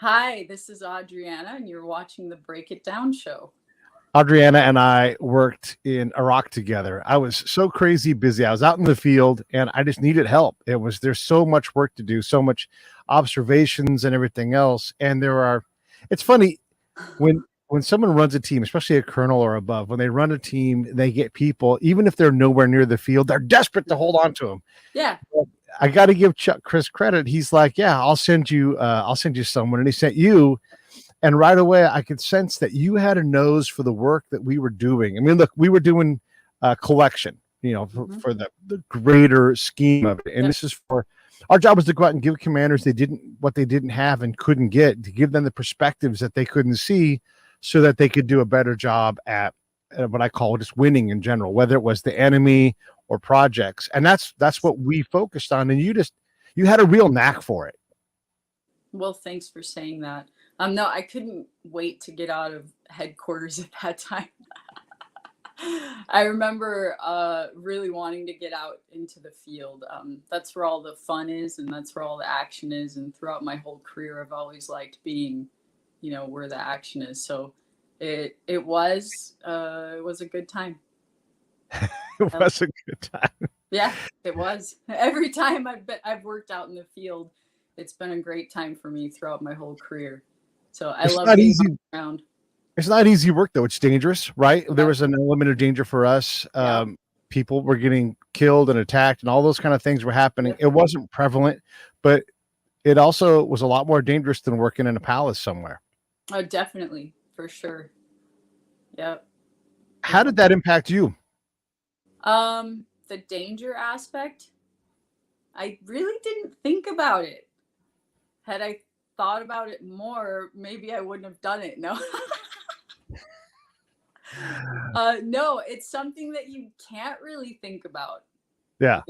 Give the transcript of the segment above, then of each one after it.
Hi, this is Adriana, and you're watching the Break It Down show. Adriana and I worked in Iraq together. I was so crazy busy. I was out in the field and I just needed help. There's so much work to do, so much observations and everything else. And it's funny when someone runs a team, especially a colonel or above, when they run a team, they get people, even if they're nowhere near the field, they're desperate to hold on to them. Yeah. I got to give Chris credit. He's like, yeah, I'll send you someone. And he sent you. And right away, I could sense that you had a nose for the work that we were doing. I mean, look, we were doing collection, for the greater scheme of it. And this is for our job was to go out and give commanders what they didn't have and couldn't get, to give them the perspectives that they couldn't see, so that they could do a better job at what I call just winning in general, whether it was the enemy or projects. And that's what we focused on. And you had a real knack for it. Well, thanks for saying that. No, I couldn't wait to get out of headquarters at that time. I remember really wanting to get out into the field. That's where all the fun is, and that's where all the action is. And throughout my whole career, I've always liked being, where the action is. So it was a good time. It was a good time. Yeah, it was. Every time I've worked out in the field, it's been a great time for me throughout my whole career. So I love being around. It's not easy work though. It's dangerous, right? Yeah. There was an element of danger for us. People were getting killed and attacked and all those kind of things were happening. It wasn't prevalent, but it also was a lot more dangerous than working in a palace somewhere. Oh, definitely. For sure. Yep. How did that impact you? The danger aspect, I really didn't think about it. Had I thought about it more, maybe I wouldn't have done it. No. No, it's something that you can't really think about. Yeah.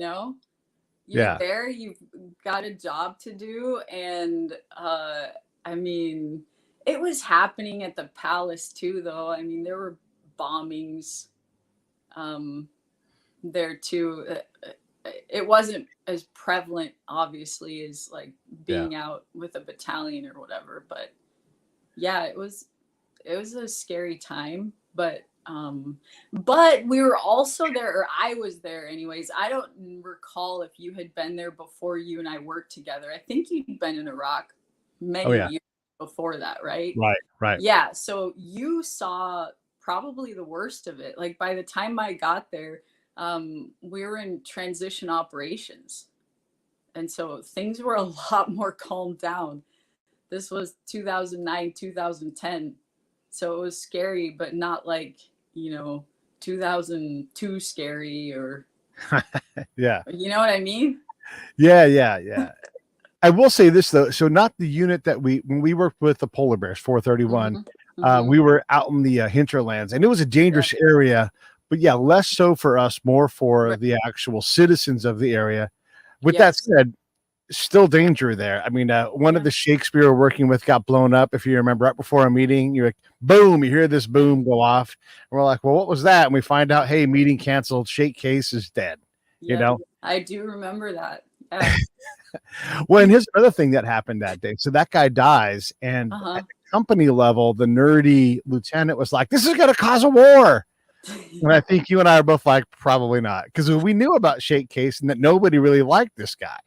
You're there, you've got a job to do. And I mean, it was happening at the palace too, though. I mean, there were bombings there too. It wasn't as prevalent, obviously, as like being out with a battalion or whatever. But yeah, it was a scary time. But we were also there, or I was there anyways. I don't recall if you had been there before you and I worked together. I think you'd been in Iraq many years before that, right? Right. Yeah. So you saw probably the worst of it. Like by the time I got there, we were in transition operations, and so things were a lot more calmed down. This was 2009, 2010, so it was scary, but not like 2002 scary, or yeah, you know what I mean? Yeah. I will say this though, so not the unit that when we worked with the polar bears 431, we were out in the hinterlands, and it was a dangerous area. But yeah, less so for us, more for the actual citizens of the area. With that said, still danger there. I mean, one of the Shakespeare we're working with got blown up. If you remember, right before a meeting, you're like, boom, you hear this boom go off. And we're like, well, what was that? And we find out, hey, meeting canceled. Shake case is dead. I do remember that. Yeah. Well, and here's another thing that happened that day. So that guy dies, and at the company level, the nerdy lieutenant was like, this is going to cause a war. And I think you and I are both like, probably not, because we knew about Shake Case and that nobody really liked this guy.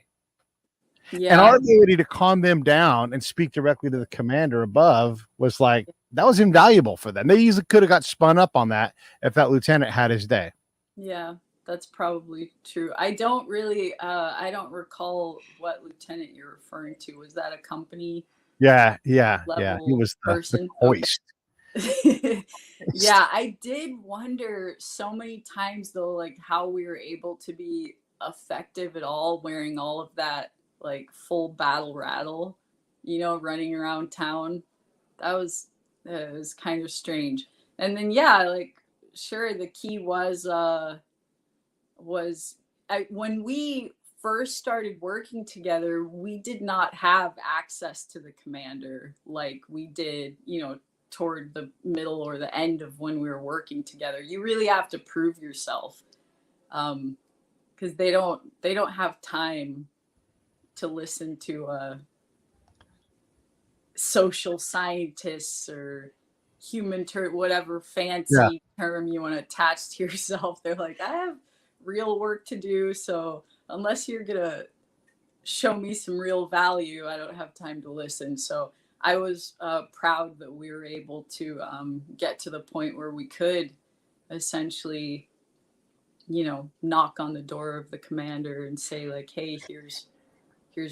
Yeah. And our ability to calm them down and speak directly to the commander above was like, that was invaluable for them. They easily could have got spun up on that if that lieutenant had his day. Yeah, that's probably true. I don't recall what lieutenant you're referring to. Was that a company? Yeah. He was the hoist. Yeah, I did wonder so many times though, like how we were able to be effective at all wearing all of that like full battle rattle, running around town. That was kind of strange. And then like sure, the key was when we first started working together, we did not have access to the commander like we did, toward the middle or the end of when we were working together. You really have to prove yourself, because they don't have time to listen to social scientists or whatever fancy term you want to attach to yourself. They're like, I have real work to do. So unless you're going to show me some real value, I don't have time to listen. So I was proud that we were able to get to the point where we could essentially, knock on the door of the commander and say like, hey, here's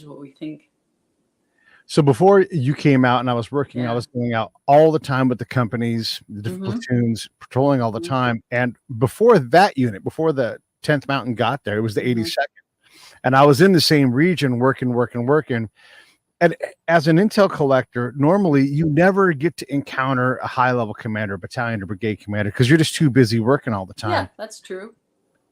what we think. So before you came out and I was working, I was going out all the time with the companies, the different platoons, patrolling all the time. And before that unit, before the 10th Mountain got there, it was the 82nd. And I was in the same region working. And as an intel collector, normally you never get to encounter a high-level commander, battalion or brigade commander, because you're just too busy working all the time. Yeah, that's true.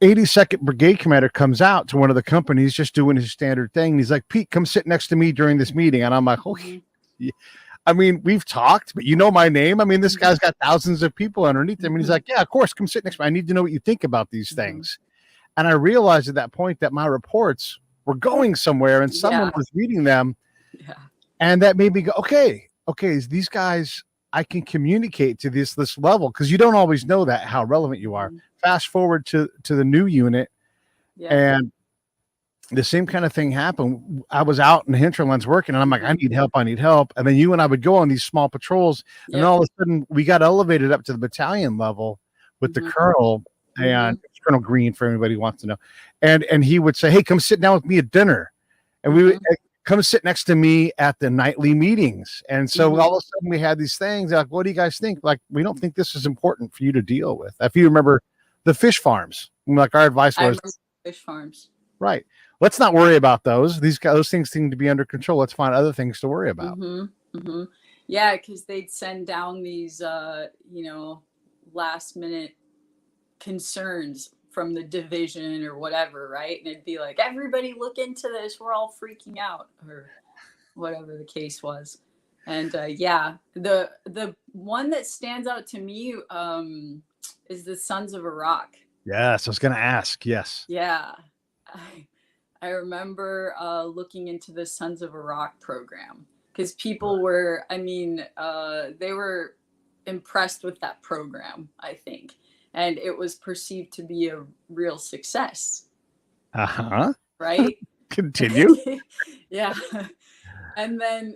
82nd Brigade Commander comes out to one of the companies just doing his standard thing. And he's like, Pete, come sit next to me during this meeting. And I'm like, okay. I mean, we've talked, but you know my name. I mean, this guy's got thousands of people underneath him. And he's like, yeah, of course, come sit next to me. I need to know what you think about these things. And I realized at that point that my reports were going somewhere and someone was reading them. Yeah. And that made me go, okay, these guys, I can communicate to this level, because you don't always know that, how relevant you are. Fast forward to the new unit, and the same kind of thing happened. I was out in the hinterlands working, and I'm like, I need help. And then you and I would go on these small patrols, and all of a sudden we got elevated up to the battalion level with the colonel, and Colonel Greene, for anybody who wants to know. And he would say, hey, come sit down with me at dinner. And we would come sit next to me at the nightly meetings. And so all of a sudden we had these things like, what do you guys think? Like, we don't think this is important for you to deal with. If you remember the fish farms, like our advice was fish farms. Right. Let's not worry about those. Those things seem to be under control. Let's find other things to worry about. Yeah, because they'd send down these, last minute concerns from the division or whatever, right? And it'd be like, everybody look into this. We're all freaking out, or whatever the case was. And the one that stands out to me is the Sons of Iraq. Yes, I was going to ask. Yes. Yeah. I remember looking into the Sons of Iraq program, because people were, they were impressed with that program, I think. And it was perceived to be a real success. Right? Right? Continue. Yeah. And then,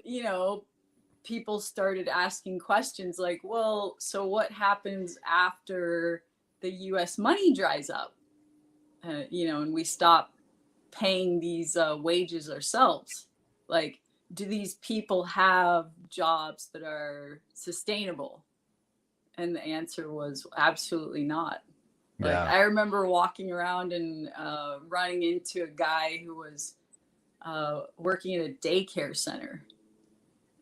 people started asking questions like, well, so what happens after the U.S. money dries up? And we stop paying these wages ourselves. Like, do these people have jobs that are sustainable? And the answer was absolutely not. Like, I remember walking around and running into a guy who was working at a daycare center.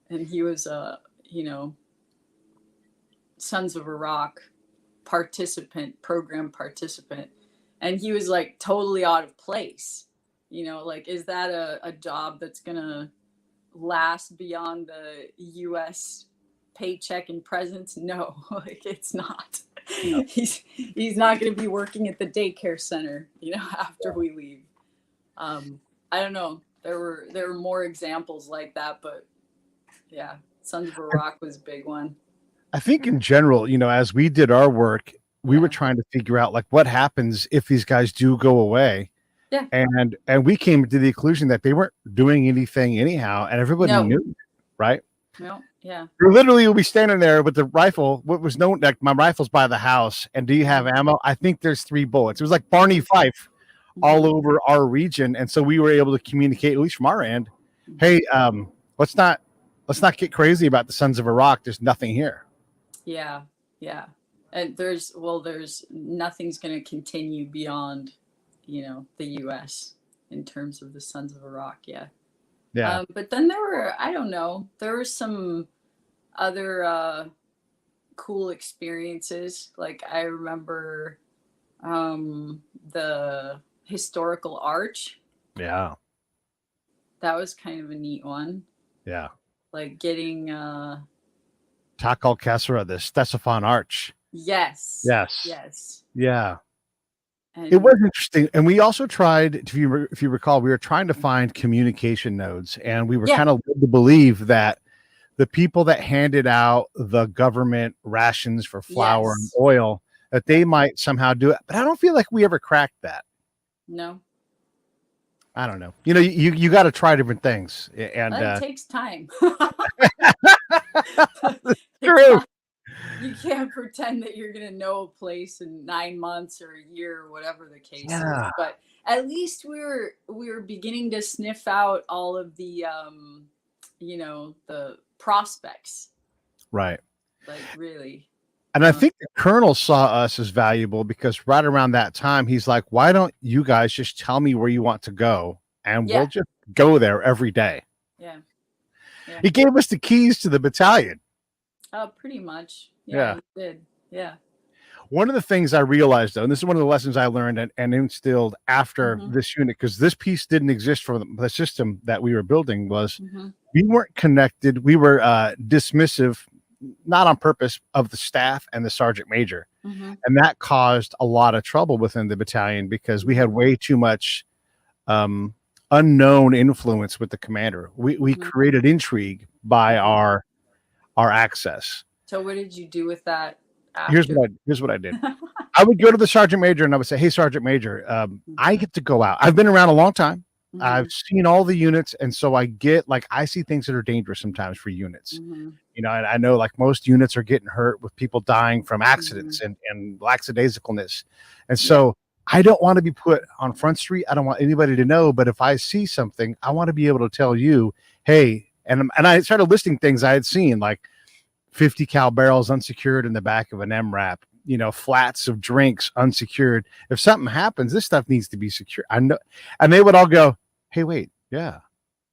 And he was Sons of Iraq program participant. And he was like totally out of place. Like, is that a job that's going to last beyond the U.S. paycheck and presence? No, like, it's not. No. He's not going to be working at the daycare center, after we leave. I don't know. There were more examples like that, but yeah, Sons of Iraq was a big one. I think in general, as we did our work, we were trying to figure out like what happens if these guys do go away. Yeah. And we came to the conclusion that they weren't doing anything anyhow, and everybody knew, right? No. Yeah. You literally will be standing there with the rifle. What was known, like, my rifle's by the house, and do you have ammo? I think there's 3 bullets. It was like Barney Fife all over our region, and so we were able to communicate, at least from our end. Hey, let's not get crazy about the Sons of Iraq. There's nothing here. Yeah. And there's nothing's going to continue beyond, the U.S. in terms of the Sons of Iraq. Yeah. Yeah. But then there were some other cool experiences. Like, I remember the historical arch. Yeah. That was kind of a neat one. Yeah. Like getting Takal Kesra, the Stefan Arch. Yes. Yeah. And it was interesting. And we also tried, if you recall, we were trying to find communication nodes, and we were kind of led to believe that the people that handed out the government rations for flour and Yes. oil, that they might somehow do it. But I don't feel like we ever cracked that. No. I don't know. You know, you got to try different things, and It takes time. true. You can't pretend that you're gonna know a place in 9 months or a year or whatever the case is. But at least we were beginning to sniff out all of the the prospects. Right. Like really. And I think the colonel saw us as valuable because right around that time, he's like, why don't you guys just tell me where you want to go? And we'll just go there every day. Yeah. He gave us the keys to the battalion. Pretty much. Yeah. He did. Yeah. One of the things I realized, though, and this is one of the lessons I learned and instilled after this unit, because this piece didn't exist for the system that we were building, was we weren't connected. We were dismissive, not on purpose, of the staff and the sergeant major. And that caused a lot of trouble within the battalion because we had way too much unknown influence with the commander. We created intrigue by our access. So what did you do with that? Here's what I did. I would go to the sergeant major and I would say, hey, sergeant major, I get to go out. I've been around a long time. I've seen all the units. And so I see things that are dangerous sometimes for units. You know, and I know like most units are getting hurt with people dying from accidents and lackadaisicalness. And so I don't want to be put on Front Street. I don't want anybody to know. But if I see something, I want to be able to tell you, hey, and I started listing things I had seen, like 50 cal barrels unsecured in the back of an MRAP, you know, flats of drinks unsecured. If something happens, this stuff needs to be secure. I know. And they would all go, hey, wait, yeah,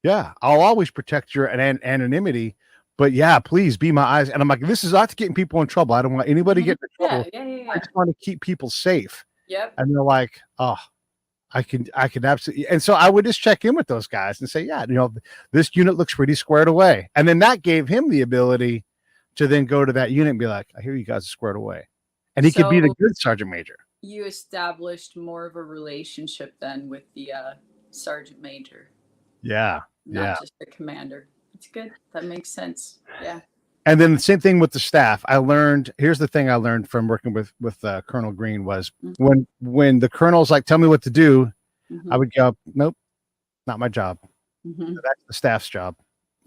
I'll always protect your anonymity, but yeah, please be my eyes. And I'm like, this is not getting people in trouble. I don't want anybody getting in trouble. I just want to keep people safe. Yep. And they're like, oh, I can absolutely. And so I would just check in with those guys and say, yeah, you know, this unit looks pretty squared away. And then that gave him the ability to then go to that unit and be like, I hear you guys are squared away. And he could be the good sergeant major. You established more of a relationship then with the sergeant major. Yeah. Not just the commander. It's good. That makes sense. Yeah. And then the same thing with the staff. Here's the thing I learned from working with Colonel Greene was when the colonel's like, tell me what to do, I would go, nope, not my job. That's the staff's job.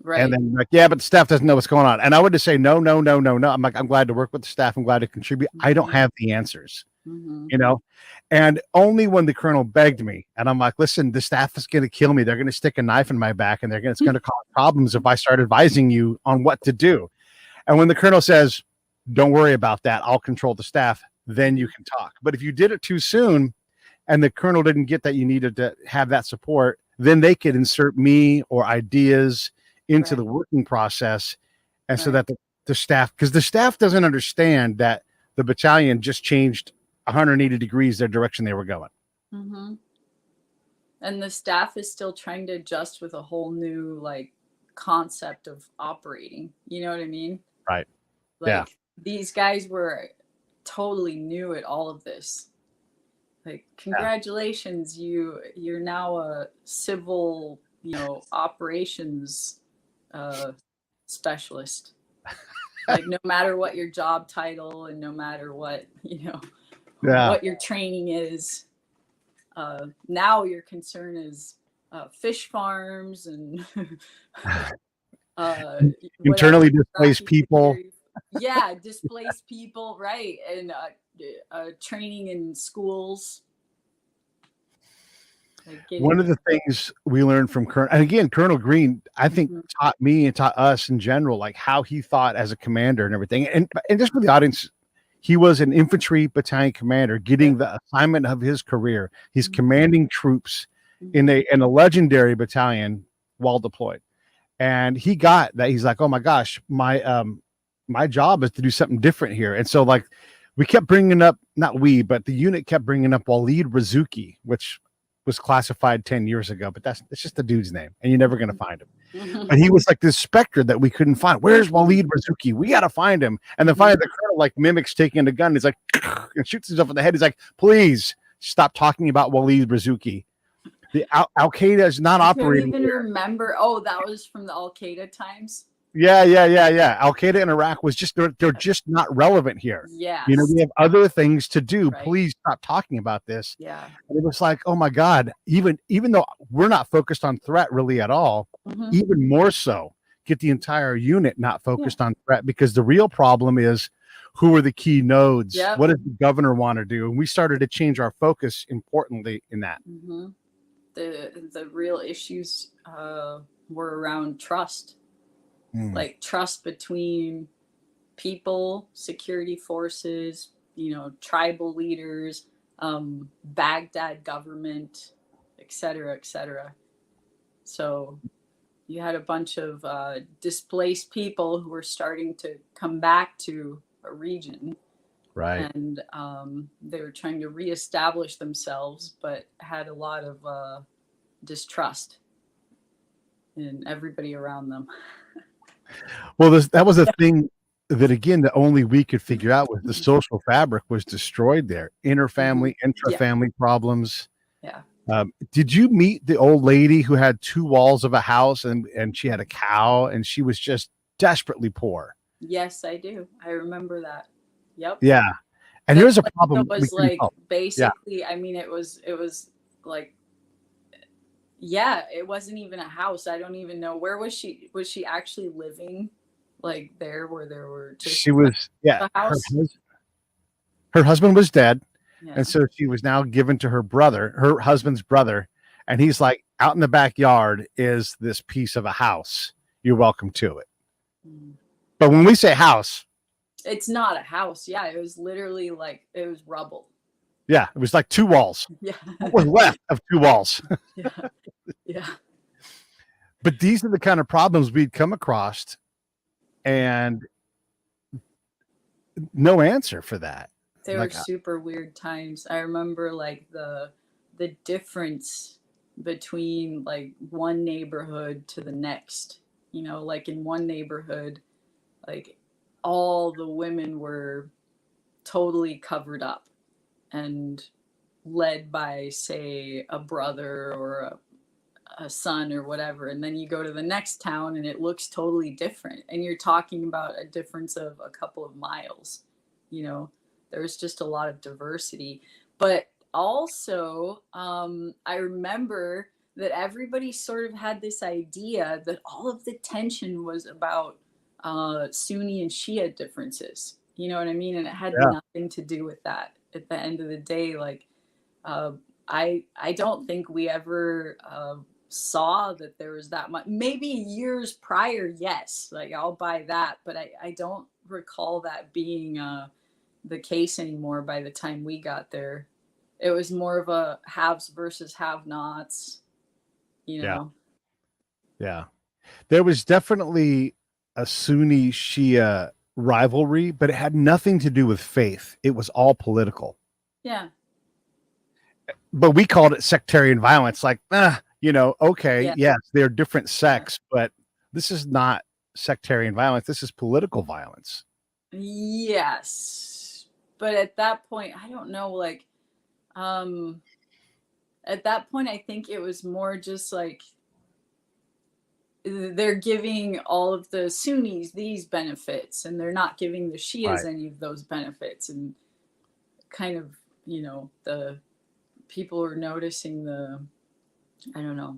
Right. And then like, yeah, but the staff doesn't know what's going on. And I would just say, no. I'm like, I'm glad to work with the staff. I'm glad to contribute. I don't have the answers, you know? And only when the colonel begged me and I'm like, listen, the staff is going to kill me. They're going to stick a knife in my back and it's going to cause problems if I start advising you on what to do. And when the colonel says, don't worry about that, I'll control the staff, then you can talk. But if you did it too soon and the colonel didn't get that you needed to have that support, then they could insert me or ideas into the working process. And so that the staff, because the staff doesn't understand that the battalion just changed 180 degrees their direction they were going. And the staff is still trying to adjust with a whole new like concept of operating. You know what I mean? Right. Like these guys were totally new at all of this. Like, congratulations, you're now a civil, operations specialist. Like, no matter what your job title and no matter what, what your training is, now your concern is fish farms and internally displaced people. Yeah, displaced people, right? And training in schools. One of the things we learned from Colonel Greene, I think taught me and taught us in general, like how he thought as a commander and everything. And just for the audience, he was an infantry battalion commander getting the assignment of his career. He's commanding troops in a legendary battalion while deployed. And he got that. He's like, oh my gosh, my job is to do something different here. And so like we kept bringing up, not we, but the unit kept bringing up Walid Razuki, which was classified 10 years ago, but it's just the dude's name and you're never going to find him. But he was like this specter that we couldn't find. Where's Walid Razuki? We got to find him. And then finally the colonel like mimics taking a gun. He's like, and shoots himself in the head. He's like, please stop talking about Walid Razuki. The Al Qaeda is not operating. I don't even remember. Oh, that was from the Al Qaeda times. Yeah. Al Qaeda in Iraq was just they're just not relevant here. You know, Yes. we have other things to do. Right. Please stop talking about this. Yeah. And it was like, oh my God, even though we're not focused on threat really at all, even more so, get the entire unit not focused on threat, because the real problem is who are the key nodes? Yep. What does the governor want to do? And we started to change our focus importantly in that. The real issues were around trust. Like trust between people, security forces, you know, tribal leaders, Baghdad government, et cetera, et cetera. So you had a bunch of displaced people who were starting to come back to a region. Right. And they were trying to reestablish themselves, but had a lot of distrust in everybody around them. Well, that was a thing that, again, that only we could figure out was the social fabric was destroyed there. Interfamily, intra-family problems. Yeah. Did you meet the old lady who had 2 walls of a house and she had a cow and she was just desperately poor? Yes, I do. I remember that. Yep. Yeah. And here's a problem. It was like basically, I mean, it was like, yeah, it wasn't even a house. I don't even know. Where was she? Was she actually living like there where there were just she was, a house? Her husband was dead. Yeah. And so she was now given to her husband's brother. And he's like, out in the backyard is this piece of a house. You're welcome to it. But when we say house, it's not a house. Yeah. It was literally like, it was rubble. Yeah. It was like 2 walls. Yeah. What was left of 2 walls? Yeah. But these are the kind of problems we'd come across and no answer for that. They were super weird times. I remember like the difference between like one neighborhood to the next, you know, like in one neighborhood, like all the women were totally covered up and led by, say, a brother or a son or whatever. And then you go to the next town and it looks totally different. And you're talking about a difference of a couple of miles, you know. There's just a lot of diversity. But also, I remember that everybody sort of had this idea that all of the tension was about Sunni and Shia differences. You know what I mean? And it had nothing to do with that. At the end of the day, like, I don't think we ever saw that there was that much. Maybe years prior, yes. Like, I'll buy that. But I don't recall that being the case anymore by the time we got there. It was more of a haves versus have-nots, you know. Yeah. There was definitely a Sunni Shia rivalry, but it had nothing to do with faith. It was all political. Yeah. But we called it sectarian violence. Like, you know, okay, yes, they're different sects, but this is not sectarian violence. This is political violence. Yes. But at that point, I don't know, like, at that point, I think it was more just like they're giving all of the Sunnis these benefits and they're not giving the Shias any of those benefits. And kind of, you know, the people are noticing I don't know,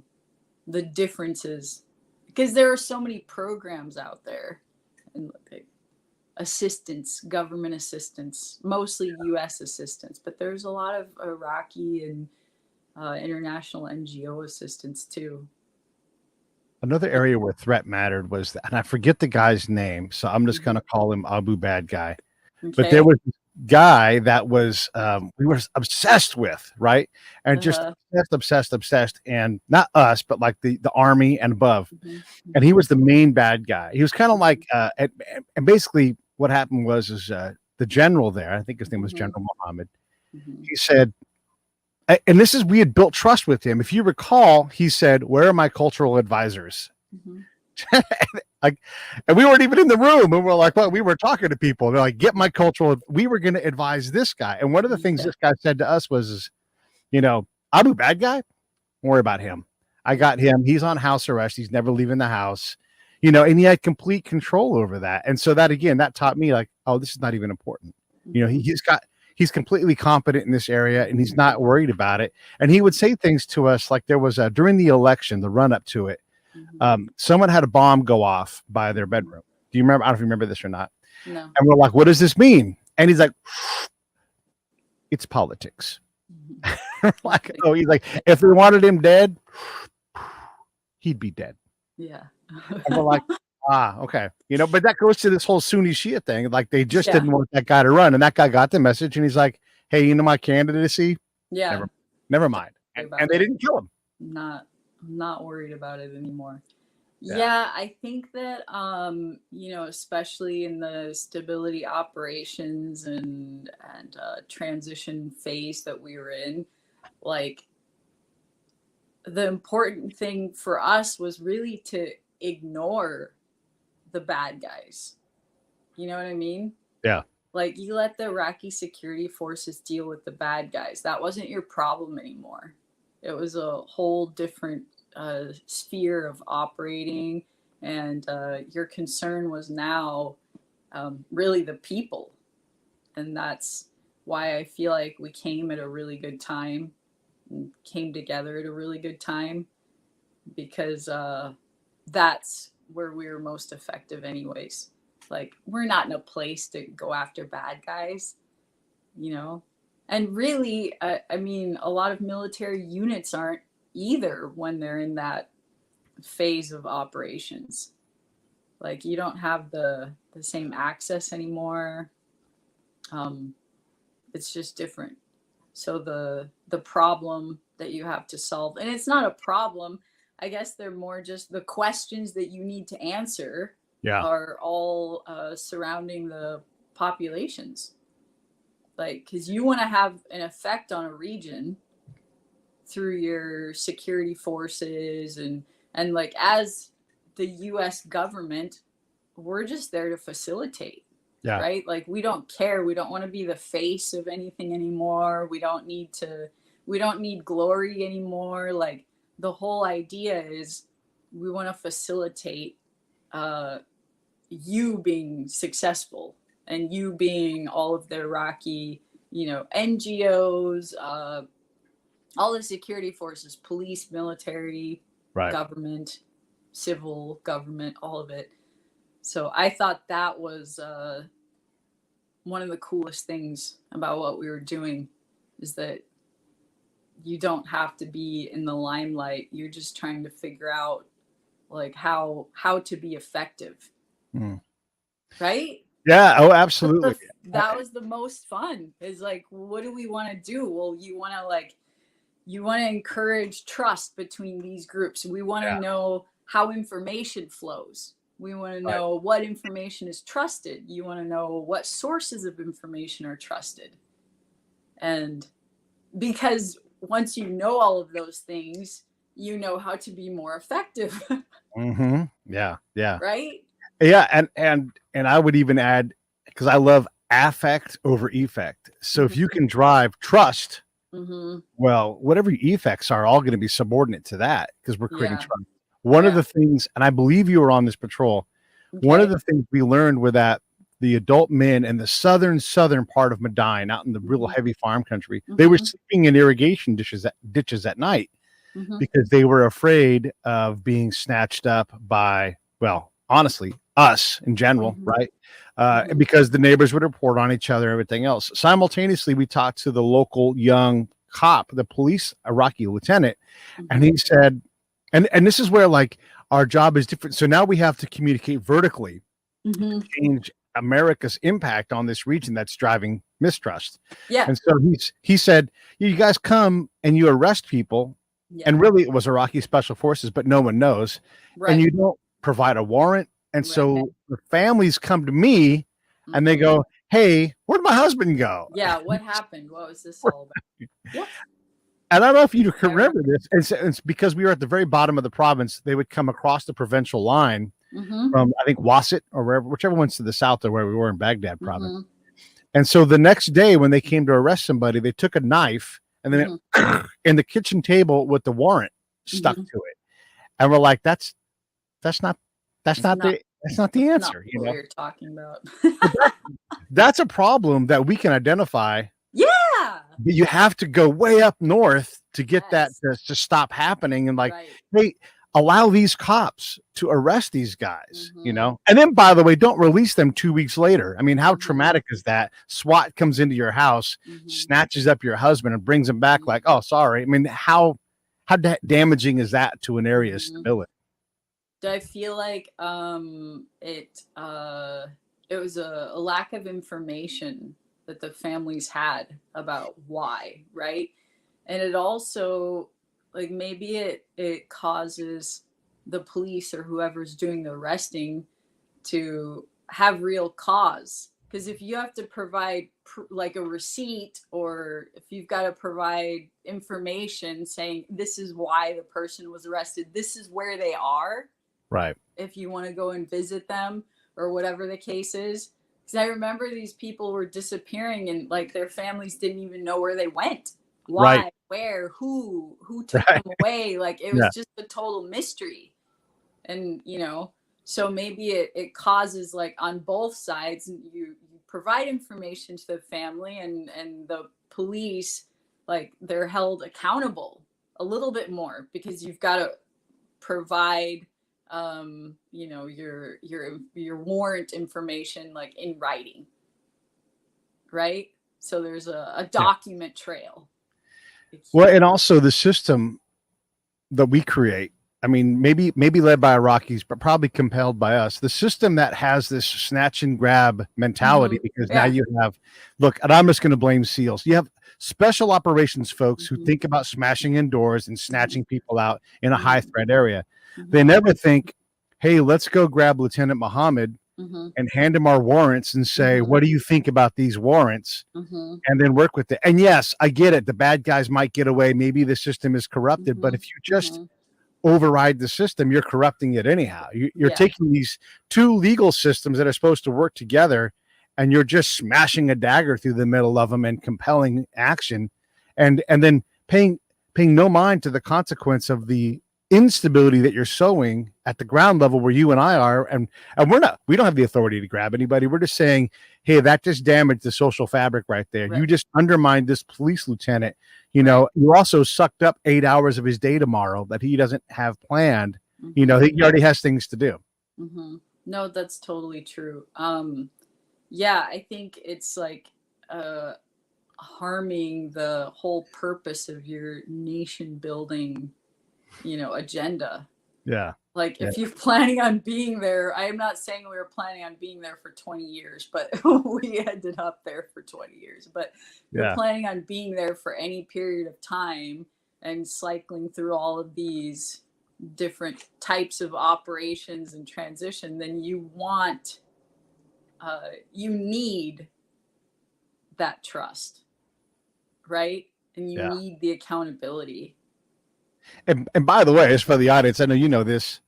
the differences, because there are so many programs out there and like, assistance, government assistance, mostly U.S. assistance, but there's a lot of Iraqi and international NGO assistance too. Another area where threat mattered was that, and I forget the guy's name, so I'm just going to call him Abu Bad Guy. Okay. But there was this guy that was we were obsessed with, right? And just obsessed, and not us, but like the army and above. And he was the main bad guy. He was kind of like, and basically what happened was the general there, I think his name was General Muhammad. He said, and this is, we had built trust with him. If you recall, he said, "Where are my cultural advisors?" Like, and we weren't even in the room, and we're like, well, we were talking to people. They're like, "Get my cultural." We were going to advise this guy, and one of the things this guy said to us was, you know, Abu Bad Guy, don't worry about him. I got him. He's on house arrest. He's never leaving the house. you know, and he had complete control over that. And so that, again, that taught me like, oh, this is not even important. You know, he's completely competent in this area and he's not worried about it. And he would say things to us like there was during the election, the run up to it, someone had a bomb go off by their bedroom. Do you remember? I don't know if you remember this or not. No. And we're like, what does this mean? And he's like, it's politics. Like, oh, he's like, if they wanted him dead, he'd be dead. Yeah. And we're like, okay. You know, but that goes to this whole Sunni Shia thing. Like they just didn't want that guy to run. And that guy got the message and he's like, hey, you know my candidacy? Yeah. Never mind. And they didn't kill him. I'm not worried about it anymore. Yeah, I think that you know, especially in the stability operations and transition phase that we were in, like the important thing for us was really to ignore the bad guys. You know what I mean? Yeah. Like you let the Iraqi security forces deal with the bad guys. That wasn't your problem anymore. It was a whole different sphere of operating, and your concern was now really the people. And that's why I feel like we came at a really good time and came together at a really good time, because that's where we were most effective anyways. Like we're not in a place to go after bad guys, you know. And really, I mean, a lot of military units aren't either when they're in that phase of operations. Like you don't have the same access anymore. It's just different. So the problem that you have to solve, and it's not a problem, I guess they're more just the questions that you need to answer are all surrounding the populations. Like, because you want to have an effect on a region through your security forces and like as the US government, we're just there to facilitate. Yeah. Right? Like we don't care. We don't want to be the face of anything anymore. We don't need glory anymore. Like the whole idea is we want to facilitate you being successful and you being all of the Iraqi, you know, NGOs, all the security forces, police, military, government, civil government, all of it. So I thought that was one of the coolest things about what we were doing, is that you don't have to be in the limelight. You're just trying to figure out like how to be effective. Right? Yeah. Oh, absolutely. That was the most fun, is like, what do we want to do? Well, you want to encourage trust between these groups. We want to know how information flows. We want to know what information is trusted. You want to know what sources of information are trusted. And because once you know all of those things, you know how to be more effective. Yeah. Yeah. Right? Yeah. And I would even add, because I love affect over effect. So if you can drive trust, well, whatever your effects are all going to be subordinate to that, because we're creating trust. One of the things, and I believe you were on this patrol, one of the things we learned were that the adult men in the southern part of Mada'in, out in the real heavy farm country, they were sleeping in irrigation ditches at night because they were afraid of being snatched up by, well, honestly, us in general, right? Because the neighbors would report on each other and everything else. Simultaneously, we talked to the local young cop, the police Iraqi lieutenant, and he said, and this is where like our job is different. So now we have to communicate vertically, change America's impact on this region that's driving mistrust. Yeah. And so he said, you guys come and you arrest people, and really it was Iraqi special forces, but no one knows, and you don't provide a warrant. And so the families come to me and they go, hey, where'd my husband go? Yeah. What happened? What was this all about? Yeah. And I don't know if you can remember this. It's because we were at the very bottom of the province. They would come across the provincial line from, I think, Wasit or wherever, whichever one's to the south of where we were in Baghdad province. And so the next day when they came to arrest somebody, they took a knife and they went in the kitchen table with the warrant stuck to it. And we're like, that's not That's not the answer. Not what you're talking about. That's a problem that we can identify. Yeah. But you have to go way up north to get that to stop happening. And hey, allow these cops to arrest these guys, and then, by the way, don't release them 2 weeks later. I mean, how traumatic is that? SWAT comes into your house, snatches up your husband and brings him back like, oh, sorry. I mean, how damaging is that to an area's stability? I feel like it was a lack of information that the families had about why, right? And it also, like, maybe it causes the police or whoever's doing the arresting to have real cause. Because if you have to provide like a receipt, or if you've got to provide information saying this is why the person was arrested, this is where they are, right? If you want to go and visit them or whatever the case is. Because I remember these people were disappearing and like their families didn't even know where they went. Why, where, who took them away? Like it was just a total mystery. And, so maybe it causes, like, on both sides, you provide information to the family and the police, like, they're held accountable a little bit more because you've got to provide, your warrant information, like, in writing. Right. So there's a document trail. Well, and also the system that we create, I mean, maybe led by Iraqis, but probably compelled by us. The system that has this snatch and grab mentality, because now you have, look, and I'm just going to blame SEALs. You have special operations folks who think about smashing in doors and snatching people out in a high threat area. They never think, hey, let's go grab Lieutenant Muhammad and hand him our warrants and say, what do you think about these warrants? And then work with it. And yes, I get it. The bad guys might get away. Maybe the system is corrupted, but if you just override the system, you're corrupting it anyhow. You're taking these two legal systems that are supposed to work together, and you're just smashing a dagger through the middle of them and compelling action, and then paying no mind to the consequence of the instability that you're sowing at the ground level where you and I are. And we don't have the authority to grab anybody. We're just saying, hey, that just damaged the social fabric right there. You just undermined this police lieutenant. You also sucked up 8 hours of his day tomorrow that he doesn't have planned. He already has things to do. No, that's totally true. I think it's like harming the whole purpose of your nation building, agenda. Yeah. Like if you're planning on being there, I am not saying we were planning on being there for 20 years, but we ended up there for 20 years. But you're planning on being there for any period of time and cycling through all of these different types of operations and transition, then you need that trust, right? And you need the accountability. And by the way, as for the audience, I know you know this,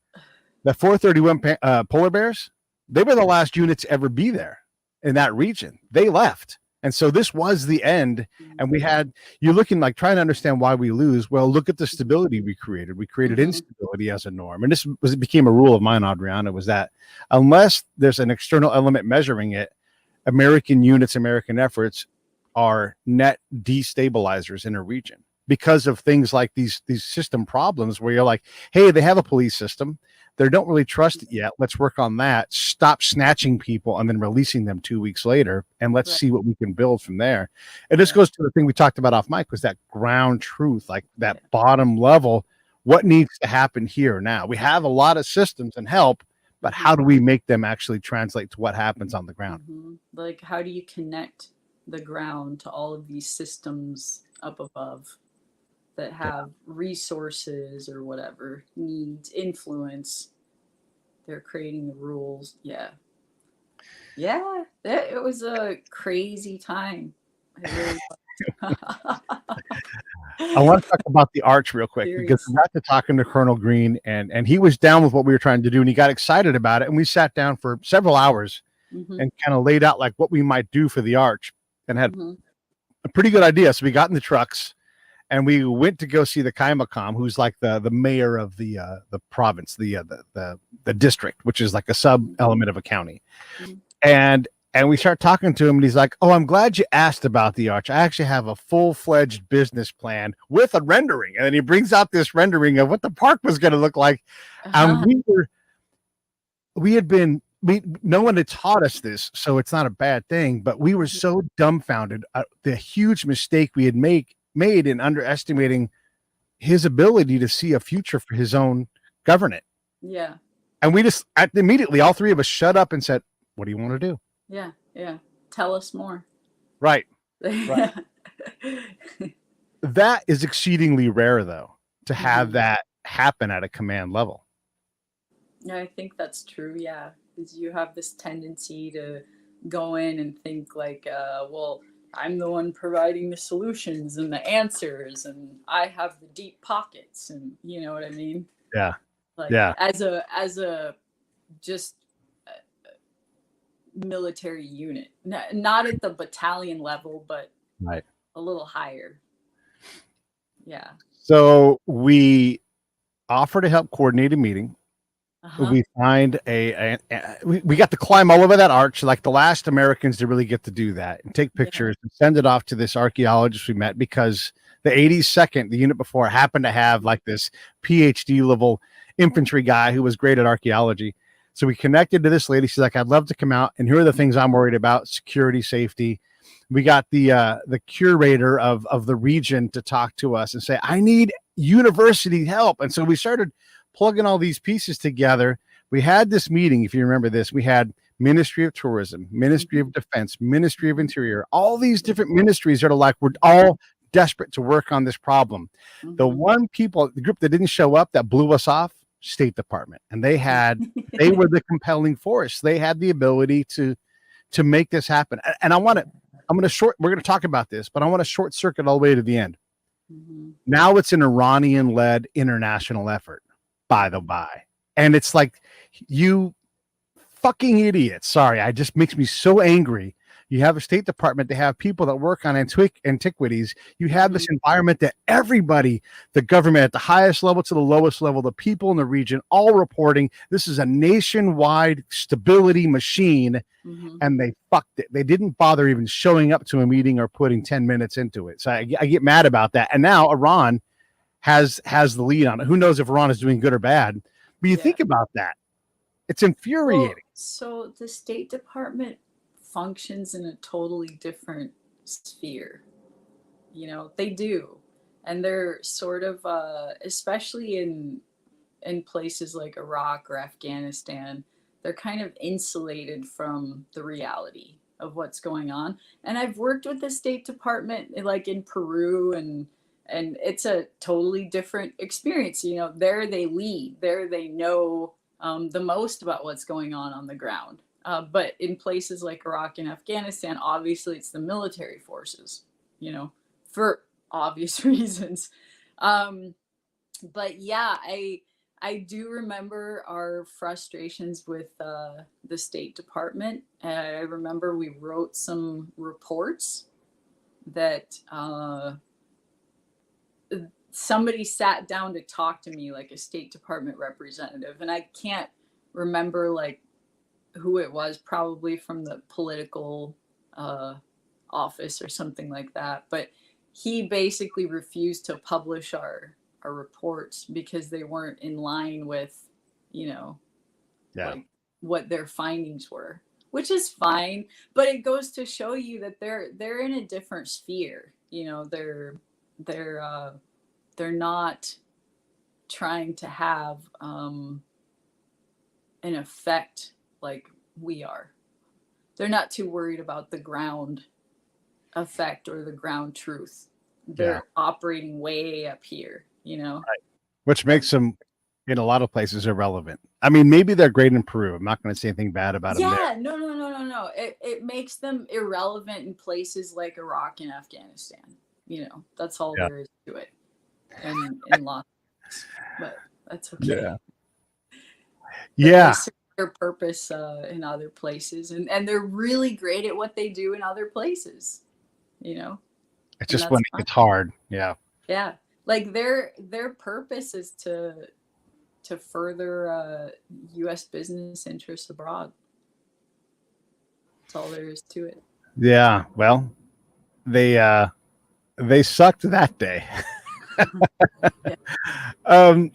the 431 polar bears, they were the last units to ever be there in that region. They left. And so this was the end. And you're looking like trying to understand why we lose. Well, look at the stability we created. We created instability as a norm. And it became a rule of mine, Adriana, was that unless there's an external element measuring it, American units, American efforts are net destabilizers in a region, because of things like these system problems where you're like, hey, they have a police system. They don't really trust it yet. Let's work on that. Stop snatching people and then releasing them 2 weeks later. And let's see what we can build from there. And this goes to the thing we talked about off mic, was that ground truth, like that bottom level. What needs to happen here now? We have a lot of systems and help, but how do we make them actually translate to what happens on the ground? Like, how do you connect the ground to all of these systems up above that have resources or whatever, needs, influence? They're creating the rules. It was a crazy time. I want to talk about the arch real quick, because we got to talking to Colonel Greene, and he was down with what we were trying to do, and he got excited about it, and we sat down for several hours and kind of laid out like what we might do for the arch, and had a pretty good idea. So we got in the trucks and we went to go see the Kaimakam, who's like the mayor of the province, the district, which is like a sub element of a county. And we start talking to him, and he's like, "Oh, I'm glad you asked about the arch. I actually have a full-fledged business plan with a rendering." And then he brings out this rendering of what the park was going to look like. No one had taught us this, so it's not a bad thing, but we were so dumbfounded the huge mistake we had made in underestimating his ability to see a future for his own government. Yeah. And we just immediately, all three of us shut up and said, "What do you want to do?" Yeah. Yeah. Tell us more. Right. Right. That is exceedingly rare, though, to have that happen at a command level. Yeah, I think that's true. Yeah. Because you have this tendency to go in and think like, well, I'm the one providing the solutions and the answers, and I have the deep pockets, and you know what I mean? Yeah. Like, yeah. As a just military unit, not at the battalion level, but right. a little higher. Yeah. So we offer to help coordinate a meeting. We find we got to climb all over that arch, like the last Americans to really get to do that, and take pictures and send it off to this archaeologist we met, because the 82nd, the unit before, happened to have like this PhD level infantry guy who was great at archaeology. So we connected to this lady. She's like, "I'd love to come out, and here are the things I'm worried about: security, safety." We got the curator of the region to talk to us and say, "I need university help." And so we started plugging all these pieces together. We had this meeting, if you remember this, we had Ministry of Tourism, Ministry of Defense, Ministry of Interior, all these different ministries that are like, we're all desperate to work on this problem. The group that didn't show up, that blew us off, State Department. And they were the compelling force. They had the ability to make this happen. And we're going to talk about this, but I want to short circuit all the way to the end. Now it's an Iranian-led international effort, by the by. And it's like, you fucking idiots. Sorry, it just makes me so angry. You have a State Department, they have people that work on antiquities. You have this environment that everybody, the government at the highest level to the lowest level, the people in the region, all reporting this is a nationwide stability machine, and they fucked it. They didn't bother even showing up to a meeting or putting 10 minutes into it. So I get mad about that. And now Iran has the lead on it. Who knows if Iran is doing good or bad? But you think about that. It's infuriating. Well, so the State Department functions in a totally different sphere. You know, they do. And they're sort of, especially in places like Iraq or Afghanistan, they're kind of insulated from the reality of what's going on. And I've worked with the State Department like in Peru, and it's a totally different experience. You know, there they lead, there they know the most about what's going on the ground. But in places like Iraq and Afghanistan, obviously it's the military forces, you know, for obvious reasons. But yeah, I do remember our frustrations with the State Department. I remember we wrote some reports that somebody sat down to talk to me, like a State Department representative, and I can't remember like who it was, probably from the political office or something like that. But he basically refused to publish our reports because they weren't in line with, you know, like what their findings were, which is fine. But it goes to show you that they're in a different sphere. You know, they're not trying to have an effect like we are. They're not too worried about the ground effect or the ground truth. They're operating way up here, you know. Right. Which makes them in a lot of places irrelevant. I mean, maybe they're great in Peru. I'm not going to say anything bad about them. Yeah, no. It makes them irrelevant in places like Iraq and Afghanistan. You know, that's all there is to it. And in lots, but that's okay. Yeah. Their purpose in other places, and they're really great at what they do in other places, you know. It's just when it's hard. Yeah. Yeah. Like their purpose is to further US business interests abroad. That's all there is to it. Yeah. Well, they sucked that day. Yeah.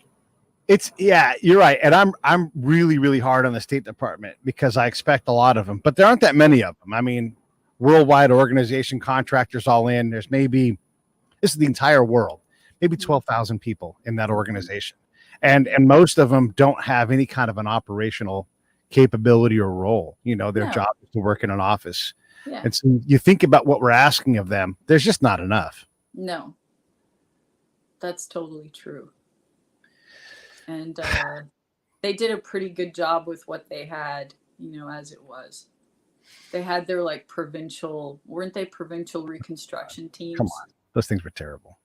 It's yeah, you're right, and I'm really really hard on the State Department because I expect a lot of them, but there aren't that many of them. I mean, worldwide organization contractors all in. There's maybe this is the entire world, maybe 12,000 people in that organization, and most of them don't have any kind of an operational capability or role. You know, their No. job is to work in an office, Yeah. and so you think about what we're asking of them. There's just not enough. No. That's totally true. And they did a pretty good job with what they had, you know, as it was. They had their like provincial, weren't they provincial reconstruction teams? Come on, those things were terrible.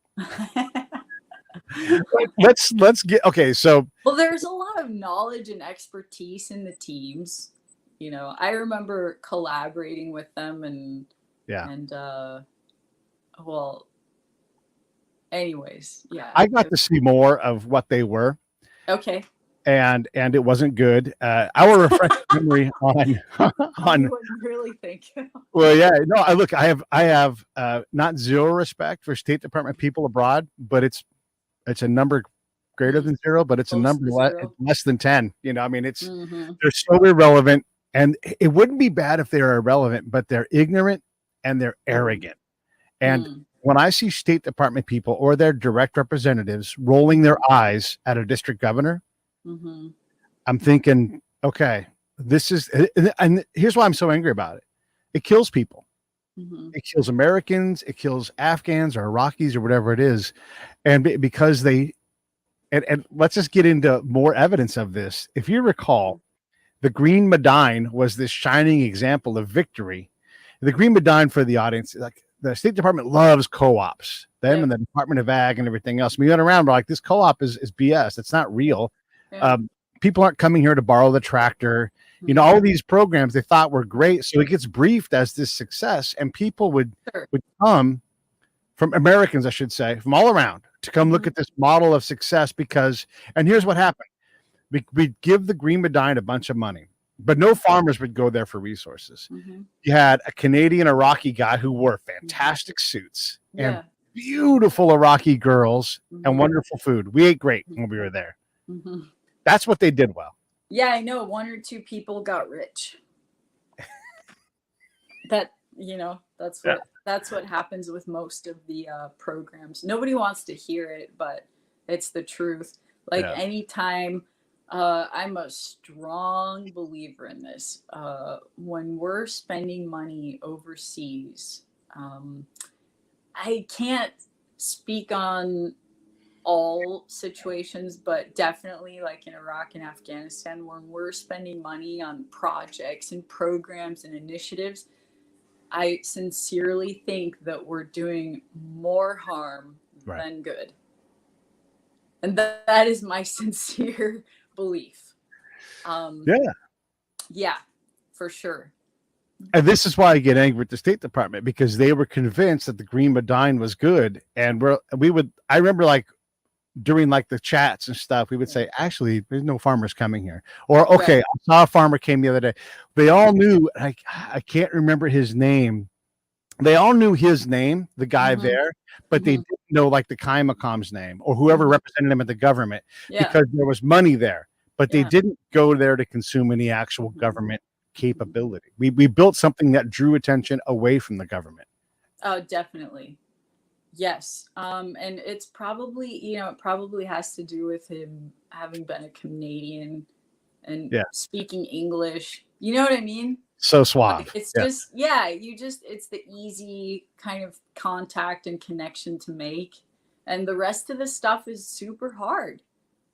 Let's get okay. So well, there's a lot of knowledge and expertise in the teams. You know, I remember collaborating with them and yeah, and well, anyways, yeah. I got to see more of what they were. Okay. And it wasn't good. I will refresh memory on You wouldn't really think. well, yeah, no, I have not zero respect for State Department people abroad, but it's a number greater than zero, but it's a number less than 10. You know, I mean, it's they're so irrelevant, and it wouldn't be bad if they were irrelevant, but they're ignorant and they're arrogant. And when I see State Department people or their direct representatives rolling their eyes at a district governor, I'm thinking, okay, this is, and here's why I'm so angry about it. It kills people. It kills Americans. It kills Afghans or Iraqis or whatever it is. And because they, and let's just get into more evidence of this. If you recall, the Greene Mada'in was this shining example of victory. The Greene Mada'in, for the audience, like the State Department loves co-ops, them and the Department of Ag and everything else. We went around, we're like, this co-op is BS. It's not real. People aren't coming here to borrow the tractor. You know, all these programs they thought were great. So it gets briefed as this success, and people would come from Americans, I should say, from all around to come look at this model of success because, and here's what happened. We'd give the Greene Mada'in a bunch of money, but no farmers would go there for resources. You had a Canadian Iraqi guy who wore fantastic suits and beautiful Iraqi girls and wonderful food. We ate great when we were there. That's what they did well. Yeah, I know. 1 or 2 people got rich. That, you know, that's what happens with most of the programs. Nobody wants to hear it, but it's the truth. Like anytime, I'm a strong believer in this. When we're spending money overseas, I can't speak on all situations, but definitely like in Iraq and Afghanistan, when we're spending money on projects and programs and initiatives, I sincerely think that we're doing more harm than good. And that is my sincere belief. Yeah, for sure. And this is why I get angry with the State Department, because they were convinced that the Greene Mada'in was good. And I remember like during like the chats and stuff, we would say, actually, there's no farmers coming here. Or, okay, I saw a farmer came the other day. They all knew, I can't remember his name. They all knew his name, the guy there, but they didn't know like the Kaimakam's name or whoever represented him at the government because there was money there, but they didn't go there to consume any actual government capability. We built something that drew attention away from the government. Oh, definitely. Yes. And it's probably, you know, it probably has to do with him having been a Canadian and speaking English. You know what I mean? So suave. Like it's just, it's the easy kind of contact and connection to make. And the rest of the stuff is super hard.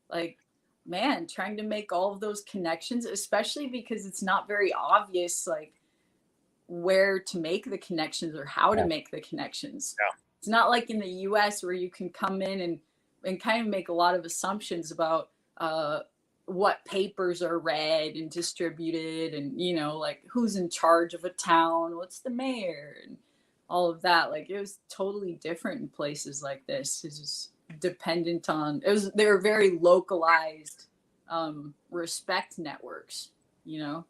Like, man, trying to make all of those connections, especially because it's not very obvious, like where to make the connections or how to make the connections. It's not like in the US where you can come in and kind of make a lot of assumptions about what papers are read and distributed and, you know, like who's in charge of a town, what's the mayor, and all of that. Like it was totally different in places like this. It's just dependent on they were very localized respect networks, you know.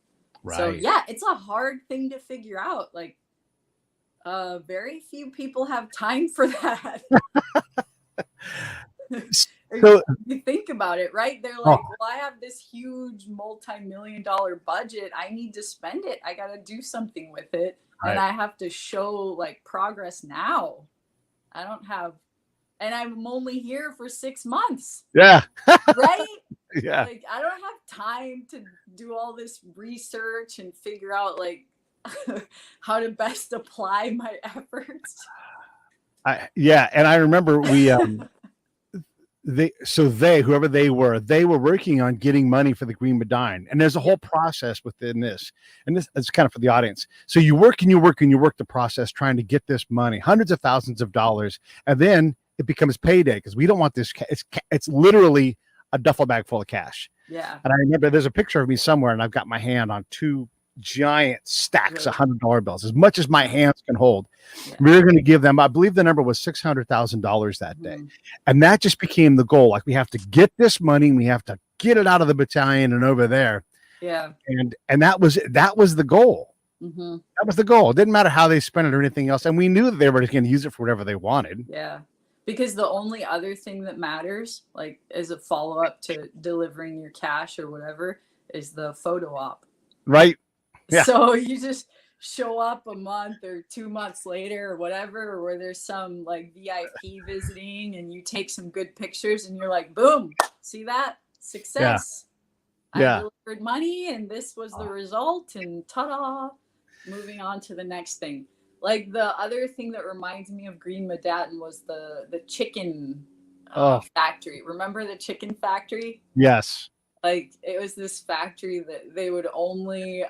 So Right. yeah, it's a hard thing to figure out. Like very few people have time for that. So, You think about it, right? They're oh, like, well, I have this huge multi-million-dollar budget. I need to spend it. I got to do something with it. And right. I have to show like progress now. I don't have, and I'm only here for 6 months, Yeah. right? Yeah. Like, I don't have time to do all this research and figure out like how to best apply my efforts. Yeah. And I remember whoever they were working on getting money for the Greene Mada'in. And there's a whole process within this. And this is kind of for the audience. So you work and you work and you work the process trying to get this money, hundreds of thousands of dollars. And then it becomes payday because we don't want this. It's literally a duffel bag full of cash. Yeah. And I remember there's a picture of me somewhere and I've got my hand on two giant stacks of $100 bills, as much as my hands can hold. Yeah. We were going to give them, I believe the number was $600,000 that day. And that just became the goal. Like we have to get this money and we have to get it out of the battalion and over there. Yeah. And that was the goal. That was the goal. It didn't matter how they spent it or anything else. And we knew that they were just going to use it for whatever they wanted. Yeah. Because the only other thing that matters, like as a follow-up to delivering your cash or whatever, is the photo op. Right. Yeah. So you just show up a month or 2 months later or whatever, where there's some like VIP visiting and you take some good pictures and you're like, boom, see that? Success. Yeah. I delivered money and this was the result, and ta-da, moving on to the next thing. Like the other thing that reminds me of Greene Mada'in was the chicken factory. Remember the chicken factory? Yes. Like it was this factory that they would only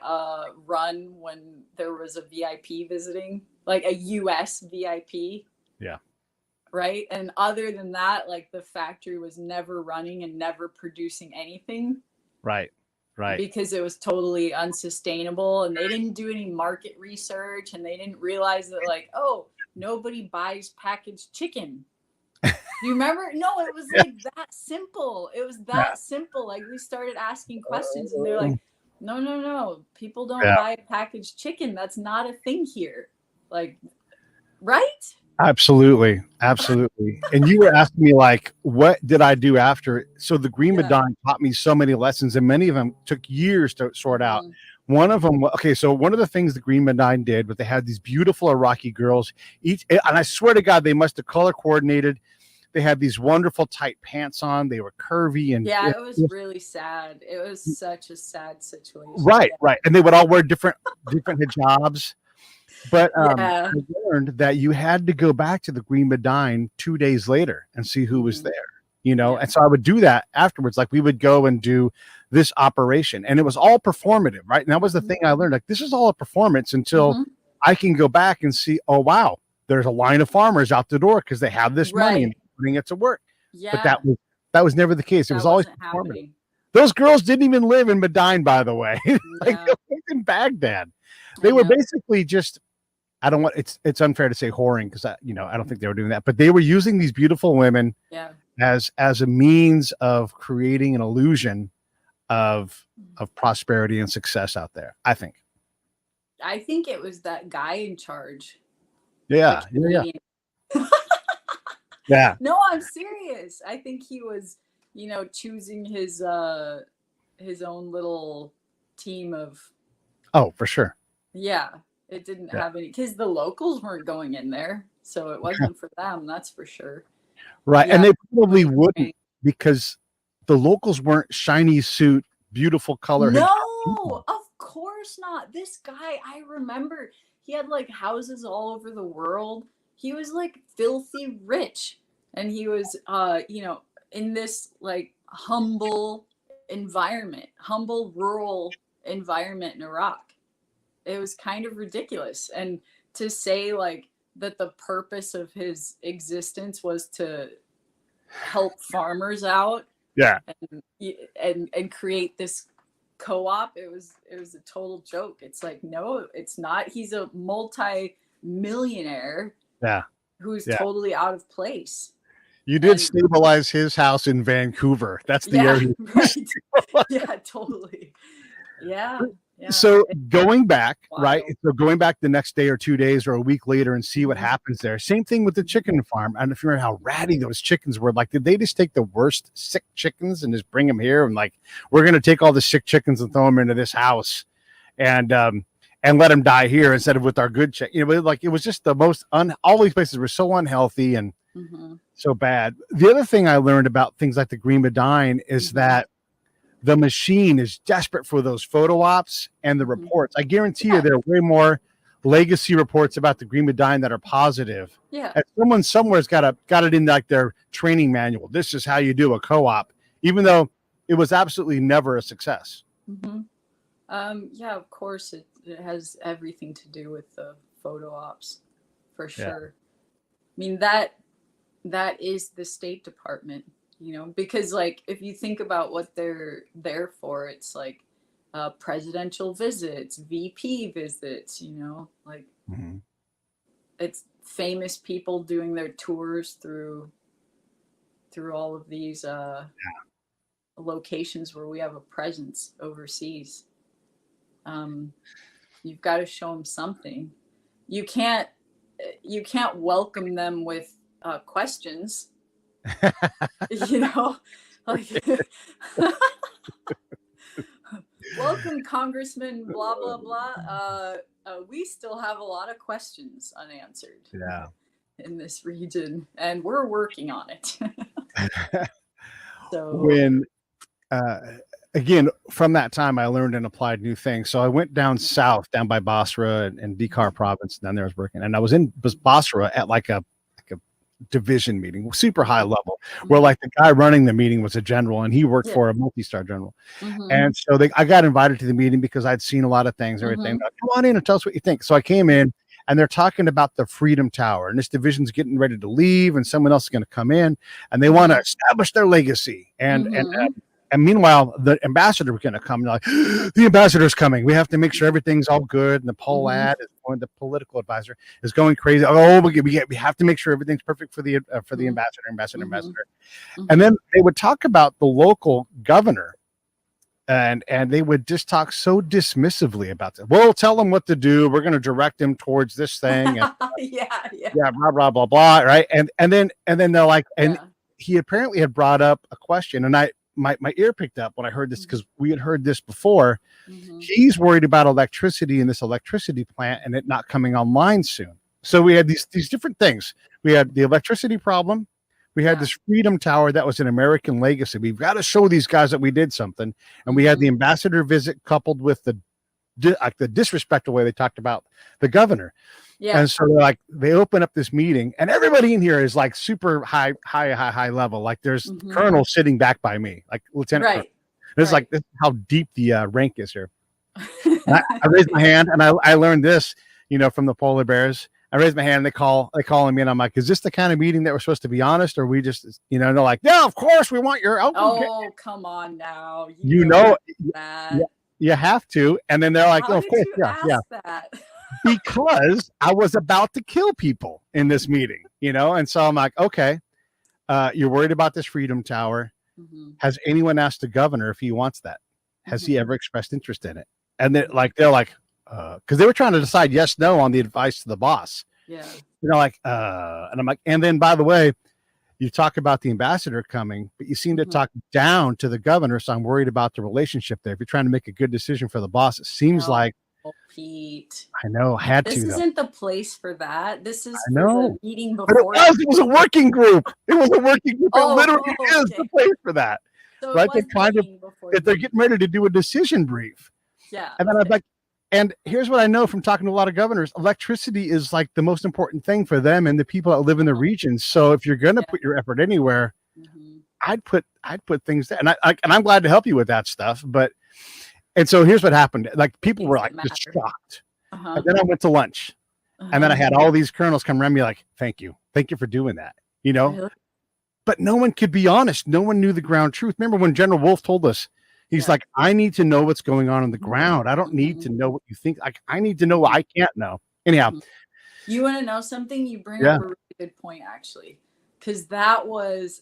run when there was a VIP visiting, like a US VIP. Yeah. Right. And other than that, like the factory was never running and never producing anything. Right. Right. Because it was totally unsustainable and they didn't do any market research and they didn't realize that like, oh, nobody buys packaged chicken. Do you remember? No, it was like that simple. It was that simple. Like we started asking questions and they're like, no. People don't buy packaged chicken. That's not a thing here. Like, right? Absolutely. Absolutely. And you were asking me like, what did I do after? So the Greene Mada'in taught me so many lessons and many of them took years to sort out. One of them, so one of the things the Greene Mada'in did, but they had these beautiful Iraqi girls each, and I swear to God, they must have color coordinated. They had these wonderful tight pants on. They were curvy and it was really sad. It was such a sad situation. Right. And they would all wear different hijabs. But I learned that you had to go back to the Greene Mada'in 2 days later and see who was there, you know? And so I would do that afterwards. Like we would go and do this operation and it was all performative, right? And that was the thing I learned. Like this is all a performance until I can go back and see, oh, wow, there's a line of farmers out the door because they have this money and putting it to work. Yeah. But that was never the case. It was always performative. Those girls didn't even live in Mada'in, by the way. Like they lived in Baghdad. They were basically just, it's unfair to say whoring because I don't think they were doing that, but they were using these beautiful women as a means of creating an illusion of prosperity and success out there. I think it was that guy in charge. Yeah. Yeah. No, I'm serious. I think he was, choosing his own little team of. Oh, for sure. Yeah. It didn't have any, because the locals weren't going in there. So it wasn't for them. That's for sure. Right. Yeah. And they probably wouldn't because the locals weren't shiny suit, beautiful color. No, of course not. This guy, I remember he had like houses all over the world. He was like filthy rich. And he was, in this like humble rural environment in Iraq. It was kind of ridiculous. And to say like that the purpose of his existence was to help farmers out and create this co-op, it was a total joke. It's like, no, it's not. He's a millionaire Yeah. who's Yeah. totally out of place. You did And stabilize his house in Vancouver. That's the yeah, area. right. Yeah, totally. Yeah. Yeah. So It's going back, right? wild. So going back the next day or 2 days or a week later and see what Mhm. happens there. Same thing with the chicken farm. I don't know if you remember how ratty those chickens were. Like, did they just take the worst sick chickens and just bring them here? And like, we're going to take all the sick chickens and throw them into this house and let them die here instead of with our good chick. You know, like it was just the most all these places were so unhealthy and so bad. The other thing I learned about things like the Greene Mada'in is that the machine is desperate for those photo ops and the reports. I guarantee you there are way more legacy reports about the Greene Mada'in that are positive. Yeah. And someone somewhere's got it in like their training manual. This is how you do a co-op, even though it was absolutely never a success. Yeah, of course it has everything to do with the photo ops for sure. I mean, that is the State Department, you know, because like if you think about what they're there for, it's like presidential visits, VP visits, you know, like it's famous people doing their tours through all of these locations where we have a presence overseas. You've got to show them something. You can't welcome them with questions. You know, like welcome, Congressman, blah blah blah. We still have a lot of questions unanswered. Yeah. In this region, and we're working on it. So when again, from that time, I learned and applied new things. So I went down south, down by Basra and Bikar province. Down there I was working, and I was in Basra at like a division meeting, super high level, where like the guy running the meeting was a general, and he worked for a multi-star general. And so I got invited to the meeting because I'd seen a lot of things, everything. Like, come on in and tell us what you think. So I came in, and they're talking about the Freedom Tower, and this division's getting ready to leave, and someone else is going to come in, and they want to establish their legacy. And meanwhile, the ambassador was going to come. And like, the ambassador's coming. We have to make sure everything's all good. And the poll ad is going. The political advisor is going crazy. Oh, we have to make sure everything's perfect for the ambassador. And then they would talk about the local governor, and they would just talk so dismissively about it. We'll tell them what to do. We're going to direct them towards this thing. And, yeah, blah blah blah blah. Right, and then they're like, and he apparently had brought up a question, and my ear picked up when I heard this because we had heard this before. He's worried about electricity in this electricity plant and it not coming online soon. So we had these different things. We had the electricity problem. We had this Freedom Tower that was an American legacy. We've got to show these guys that we did something. And we had the ambassador visit coupled with the disrespectful way they talked about the governor. Yeah. And so they open up this meeting, and everybody in here is like super high level. Like there's colonel sitting back by me, like lieutenant. Right. This is like this is how deep the rank is here. I raised my hand, and I learned this, you know, from the polar bears. I raised my hand, and they calling me, and I'm like, is this the kind of meeting that we're supposed to be honest, or we just, you know, and they're like, yeah, of course we want your oh, come on now. You know that. You have to. And then they're like, how of course, yeah. That? Because I was about to kill people in this meeting, you know? And so I'm like, okay, you're worried about this Freedom Tower. Has anyone asked the governor if he wants that? Has he ever expressed interest in it? And they're like, because they were trying to decide yes, no on the advice to the boss. Yeah. You know, like, and I'm like, and then by the way, you talk about the ambassador coming, but you seem to talk down to the governor. So I'm worried about the relationship there. If you're trying to make a good decision for the boss, it seems like Pete. I know, this isn't the place for that. This is for the meeting before. But it was a working group. It was a working group. It literally is the place for that. So right? They're getting ready to do a decision brief. Yeah. And then I'm like, and here's what I know from talking to a lot of governors: electricity is like the most important thing for them and the people that live in the region. So if you're going to put your effort anywhere, I'd put things there. And I'm glad to help you with that stuff. And so here's what happened: like people were like just shocked. And then I went to lunch, and then I had all these colonels come around me like, "Thank you for doing that," you know. Really? But no one could be honest. No one knew the ground truth. Remember when General Wolf told us? He's like, I need to know what's going on the ground. I don't need to know what you think. I need to know what I can't know. Anyhow, You want to know something? You bring Yeah. up a really good point, actually, because that was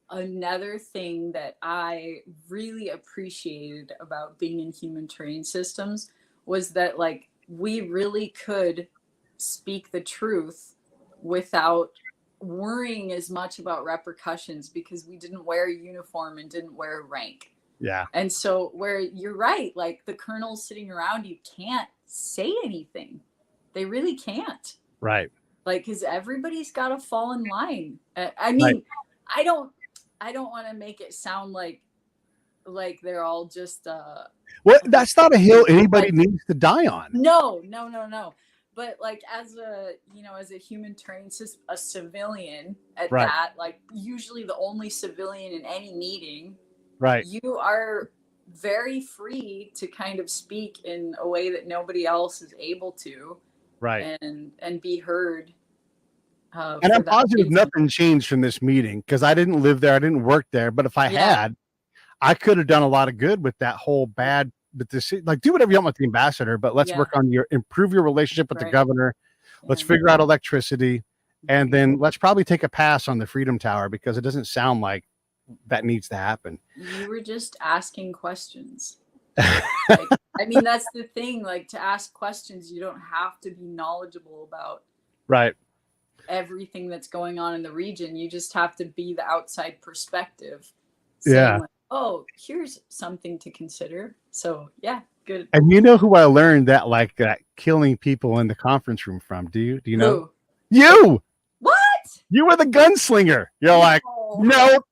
another thing that I really appreciated about being in human terrain systems was that, like, we really could speak the truth without worrying as much about repercussions because we didn't wear a uniform and didn't wear rank. Yeah. And so, where you're right, like the colonels sitting around you can't say anything. They really can't. Right. Like, because everybody's got to fall in line. I mean, Right. I don't want to make it sound like they're all just Well, that's not a hill anybody like, needs to die on. No. But like as a human terrain a civilian at Right. that, like usually the only civilian in any meeting, Right. you are very free to kind of speak in a way that nobody else is able to. Right. And be heard. And I'm positive nothing changed from this meeting because I didn't live there. I didn't work there. But if I had, I could have done a lot of good with that whole bad, but this, like, do whatever you want with the ambassador, but let's work on improve your relationship with the governor. Let's figure out electricity. And then let's probably take a pass on the Freedom Tower because it doesn't sound like that needs to happen. You were just asking questions. Like, I mean, that's the thing. Like, to ask questions, you don't have to be knowledgeable about everything that's going on in the region. You just have to be the outside perspective. Saying, like, oh, here's something to consider. So yeah, good. And you know who I learned that killing people in the conference room from? Do you know? Who? You. What? You were the gunslinger. You're like, no.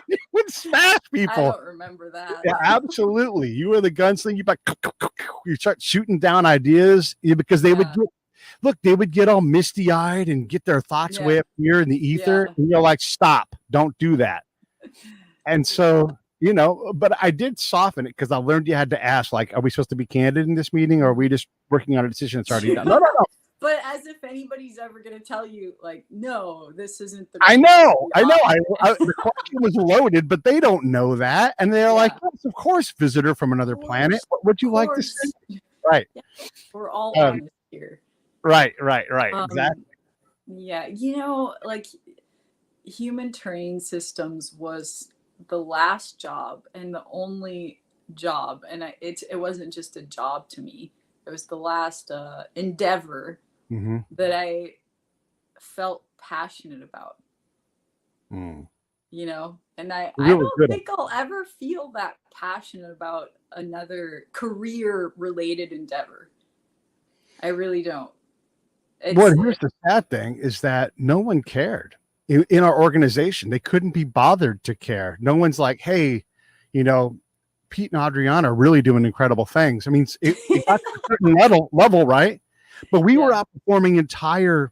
You would smash people. I don't remember that. Yeah, absolutely. You were the gunslinger. You start shooting down ideas because they would get all misty-eyed and get their thoughts way up here in the ether. And you're like, stop, don't do that. And so, but I did soften it because I learned you had to ask, like, are we supposed to be candid in this meeting or are we just working on a decision that's already done? No. But as if anybody's ever going to tell you, like, no, this isn't the. I know. The question was loaded, but they don't know that, and they're like, yes, "Of course, visitor from another planet. What would you like to say?" Right. Yeah. We're all honest here. Right. Exactly. Yeah, like human terrain systems was the last job and the only job, and it wasn't just a job to me. It was the last endeavor that I felt passionate about, and I don't think I'll ever feel that passionate about another career related endeavor. I really don't. Well, here's the sad thing is that no one cared in our organization. They couldn't be bothered to care. No one's like, hey, Pete and Adriana are really doing incredible things. I mean, it got to a certain level, right? But we were outperforming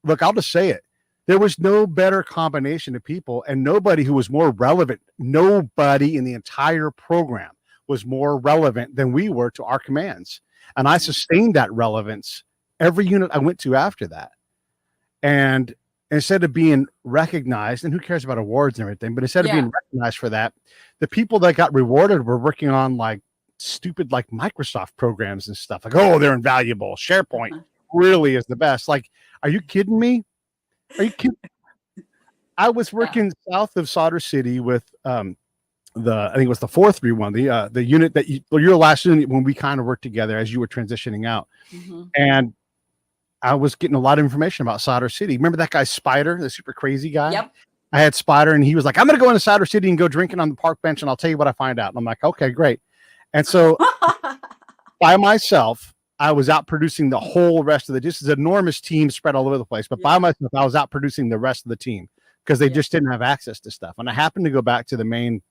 look, I'll just say it. There was no better combination of people and nobody who was more relevant. Nobody in the entire program was more relevant than we were to our commands. And I sustained that relevance every unit I went to after that. And instead of being recognized, and who cares about awards and everything, but instead of being recognized for that, the people that got rewarded were working on like stupid, like Microsoft programs and stuff. Like, oh, they're invaluable. SharePoint really is the best. Like, are you kidding me? Are you kidding? I was working south of Solder City with I think it was the 431, the unit that your last unit when we kind of worked together as you were transitioning out. And I was getting a lot of information about Solder City. Remember that guy Spider, the super crazy guy? Yep. I had Spider and he was like, I'm going to go into Solder City and go drinking on the park bench and I'll tell you what I find out. And I'm like, okay, great. And so by myself, I was out producing the whole rest of this is an enormous team spread all over the place. But by myself, I was out producing the rest of the team because they just didn't have access to stuff. And I happened to go back to the main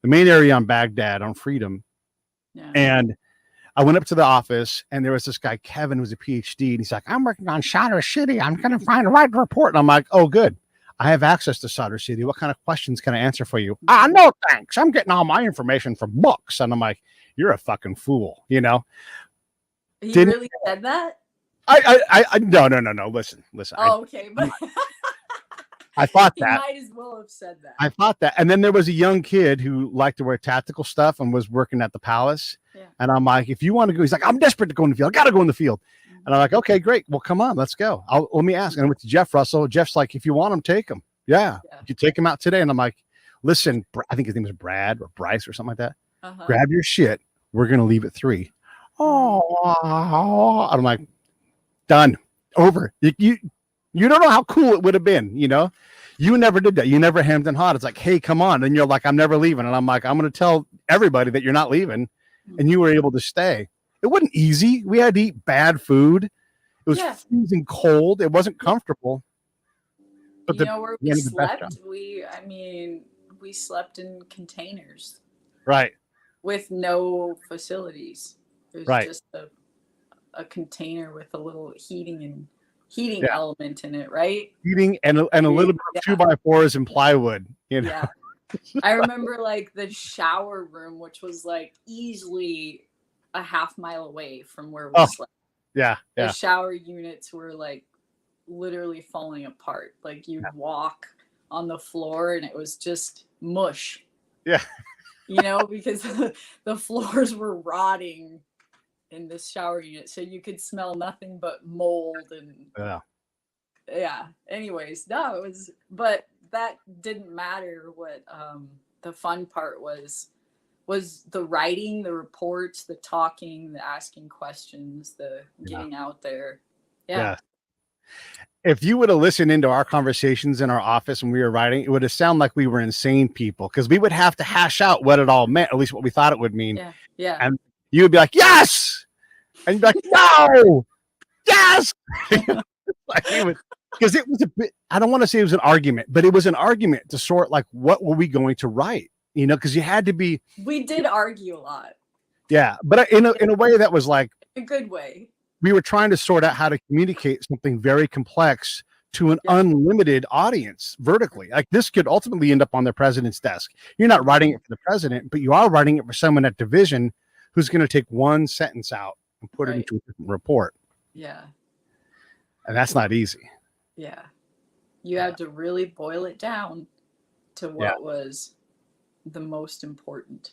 area on Baghdad on Freedom. And I went up to the office and there was this guy, Kevin, who's a PhD. And he's like, I'm working on Solder City. I'm going to find the right report. And I'm like, oh, good. I have access to Solder City. What kind of questions can I answer for you? No, thanks. I'm getting all my information from books. And I'm like, you're a fucking fool, He really said that? No. Listen. Oh, okay. But I thought that. He might as well have said that. I thought that. And then there was a young kid who liked to wear tactical stuff and was working at the palace. Yeah. And I'm like, if you want to go, he's like, I'm desperate to go in the field. I got to go in the field. And I'm like, okay, great. Well, come on, let's go. Let me ask. And I went to Jeff Russell. Jeff's like, if you want them, take them. Yeah. You take them out today. And I'm like, listen, I think his name was Brad or Bryce or something like that. Grab your shit. We're going to leave at 3. Oh, I'm like, done. Over. You don't know how cool it would have been, you know? You never did that. You never hemmed and hawed. It's like, hey, come on. And you're like, I'm never leaving. And I'm like, I'm going to tell everybody that you're not leaving. And you were able to stay. It wasn't easy. We had to eat bad food. It was freezing cold. It wasn't comfortable. But you know where we slept? We slept in containers. Right. With no facilities. It was just a container with a little heating element in it, right? Heating and a little bit of 2x4s and plywood. You know? Yeah. I remember like the shower room, which was like easily a half-mile away from where we slept. Yeah. The shower units were like literally falling apart. Like you'd walk on the floor and it was just mush. Yeah. You know, because the floors were rotting in this shower unit. So you could smell nothing but mold and anyways, no, it was, but that didn't matter. What the fun part was the writing, the reports, the talking, the asking questions, the getting out there. Yeah. If you would have listened into our conversations in our office when we were writing, it would have sounded like we were insane people because we would have to hash out what it all meant, at least what we thought it would mean. Yeah. And you would be like, yes. And you'd be like, no, yes. Because it was a bit, I don't want to say it was an argument, but it was an argument to sort like, what were we going to write? You know, because you had to be. We did argue a lot. Yeah. But in a way that was like. A good way. We were trying to sort out how to communicate something very complex to an unlimited audience vertically. Like this could ultimately end up on the president's desk. You're not writing it for the president, but you are writing it for someone at division who's going to take one sentence out and put it into a different report. Yeah. And that's not easy. Yeah. You had to really boil it down to what was the most important.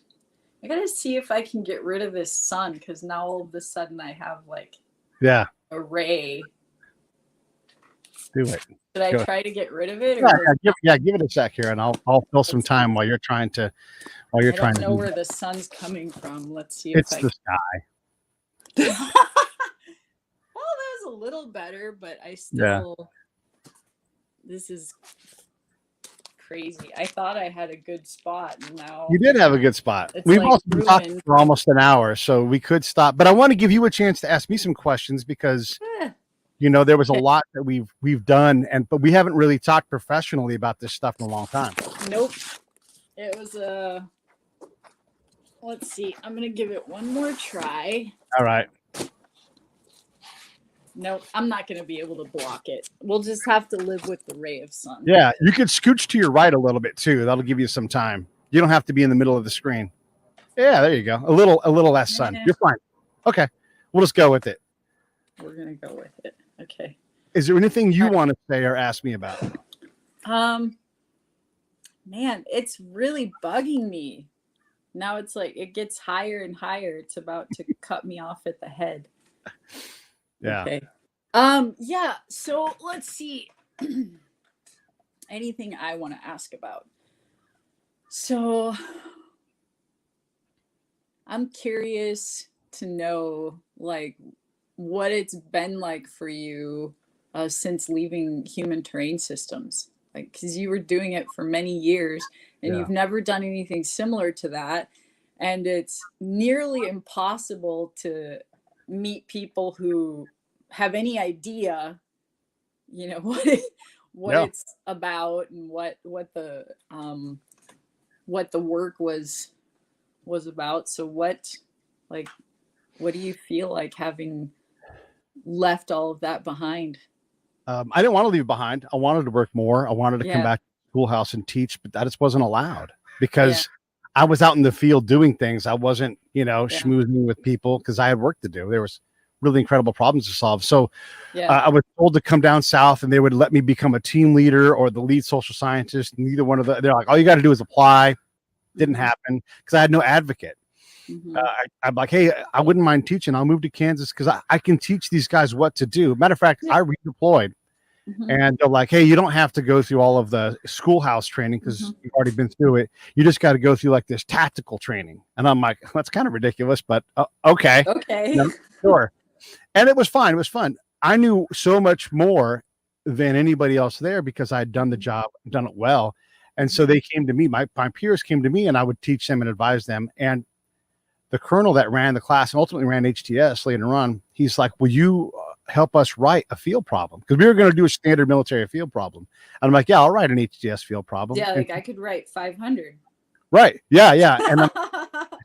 I got to see if I can get rid of this sun because now all of a sudden I have like a ray. Do it. Should I try to get rid of it? Give it a sec here, and I'll fill some time while you're trying to. I don't know where the sun's coming from. Let's see. It's the sky. Well, that was a little better, but I still. This is crazy. I thought I had a good spot. Now you did have a good spot. We've also been talking for almost an hour, so we could stop. But I want to give you a chance to ask me some questions because you know there was a lot that we've done, but we haven't really talked professionally about this stuff in a long time. Nope. It was let's see. I'm gonna give it one more try. All right. Nope, I'm not going to be able to block it. We'll just have to live with the ray of sun. Yeah, you could scooch to your right a little bit too. That'll give you some time. You don't have to be in the middle of the screen. Yeah, there you go. A little less sun. You're fine. Okay, we'll just go with it. We're going to go with it. Okay. Is there anything you want to say or ask me about? Man, it's really bugging me. Now it's like it gets higher and higher. It's about to cut me off at the head. Yeah. Okay. So let's see. Anything I want to ask about. So I'm curious to know like what it's been like for you since leaving human terrain systems. Like, because you were doing it for many years and you've never done anything similar to that. And it's nearly impossible to meet people who have any idea, you know, what it's about and what the work was about. So what do you feel like having left all of that behind? I didn't want to leave behind. I wanted to work more. I wanted to come back to the schoolhouse and teach, but that just wasn't allowed because I was out in the field doing things. I wasn't, schmoozing with people because I had work to do. There was really incredible problems to solve. So I was told to come down south and they would let me become a team leader or the lead social scientist. Neither one of they're like, all you got to do is apply. Didn't happen because I had no advocate. Mm-hmm. I'm like, hey, I wouldn't mind teaching. I'll move to Kansas because I can teach these guys what to do. Matter of fact, I redeployed. Mm-hmm. And they're like, hey, you don't have to go through all of the schoolhouse training because you've already been through it. You just got to go through like this tactical training. And I'm like, that's kind of ridiculous, but okay. Okay. Sure. And it was fine. It was fun. I knew so much more than anybody else there because I had done the job, done it well. And so they came to me, my peers came to me, and I would teach them and advise them. And the colonel that ran the class and ultimately ran HTS later on, he's like, will you help us write a field problem? Because we were going to do a standard military field problem. And I'm like, yeah, I'll write an HTS field problem. Yeah, like I could write 500. Right. Yeah, yeah. And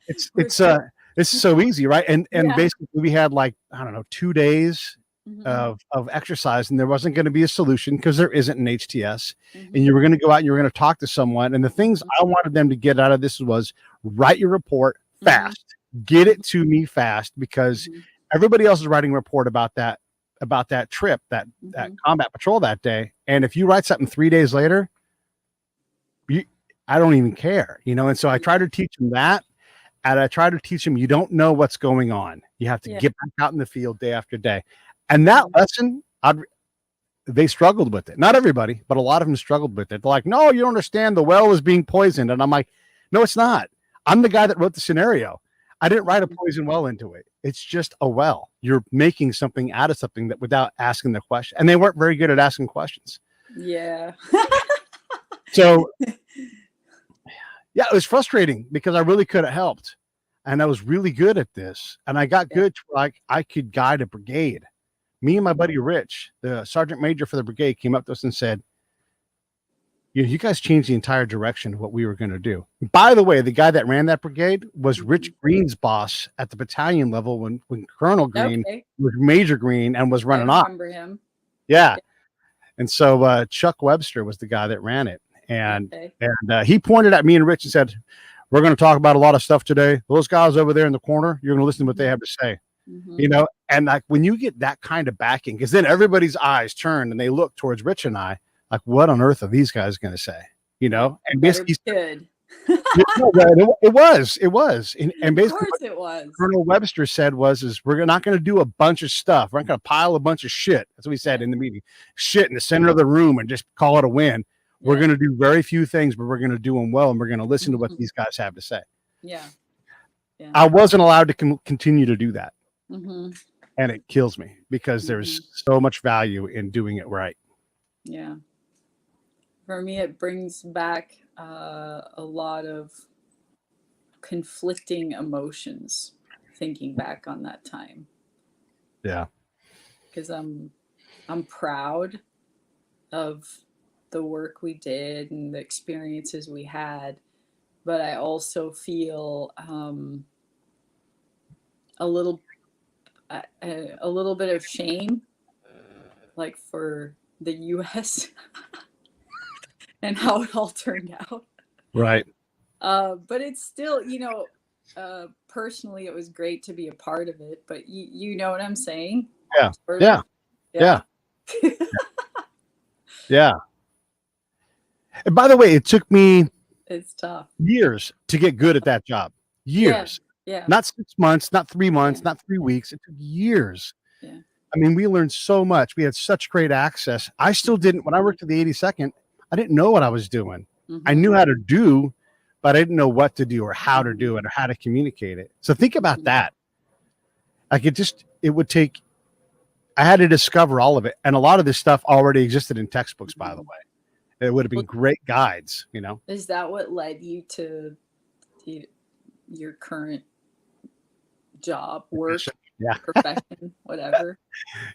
it's so easy, right? And basically we had like, I don't know, 2 days of exercise, and there wasn't going to be a solution because there isn't an HTS. And you were going to go out and you were going to talk to someone. And the things I wanted them to get out of this was write your report fast, get it to me fast, because everybody else is writing a report about that trip, that combat patrol that day. And if you write something 3 days later, I don't even care, And so I try to teach them that. And I try to teach them, you don't know what's going on. You have to get back out in the field day after day. And that lesson, they struggled with it. Not everybody, but a lot of them struggled with it. They're like, no, you don't understand. The well is being poisoned. And I'm like, no, it's not. I'm the guy that wrote the scenario. I didn't write a poison well into it. It's just a well. You're making something out of something that without asking the question. And they weren't very good at asking questions. Yeah. So, yeah, it was frustrating because I really could have helped. And I was really good at this. And I got good to like I could guide a brigade. Me and my buddy Rich, the sergeant major for the brigade, came up to us and said, you guys changed the entire direction of what we were going to do. By the way, the guy that ran that brigade was Rich Greene's boss at the battalion level when Colonel Greene was Major Greene and was running off. I remember him. Yeah. And so Chuck Webster was the guy that ran it. And he pointed at me and Rich and said, we're going to talk about a lot of stuff today. Those guys over there in the corner, you're going to listen to what they have to say. And like when you get that kind of backing, because then everybody's eyes turn and they look towards Rich and I, like, what on earth are these guys going to say? And basically, good. It was. And basically, of course it was. Colonel Webster said is we're not going to do a bunch of stuff. We're not going to pile a bunch of shit. That's what he said in the meeting. Shit in the center of the room and just call it a win. Yeah. We're going to do very few things, but we're going to do them well, and we're going to listen to what these guys have to say. Yeah. I wasn't allowed to continue to do that. And it kills me because there's so much value in doing it right. Yeah. For me, it brings back a lot of conflicting emotions thinking back on that time. Yeah. Because I'm proud of the work we did and the experiences we had, but I also feel a little bit of shame, like for the U.S. and how it all turned out. Right. But it's still, personally, it was great to be a part of it. But you know what I'm saying? Yeah. Yeah. And by the way, it took me it's tough years to get good at that job. Years. Yeah. Not 6 months, not 3 months, not 3 weeks. It took years. Yeah. I mean, we learned so much. We had such great access. I still didn't, when I worked at the 82nd, I didn't know what I was doing. I knew how to do, but I didn't know what to do or how to do it or how to communicate it. So think about that. Like it would take, I had to discover all of it. And a lot of this stuff already existed in textbooks, by the way. It would have been great guides, Is that what led you to your current job, work, profession, whatever?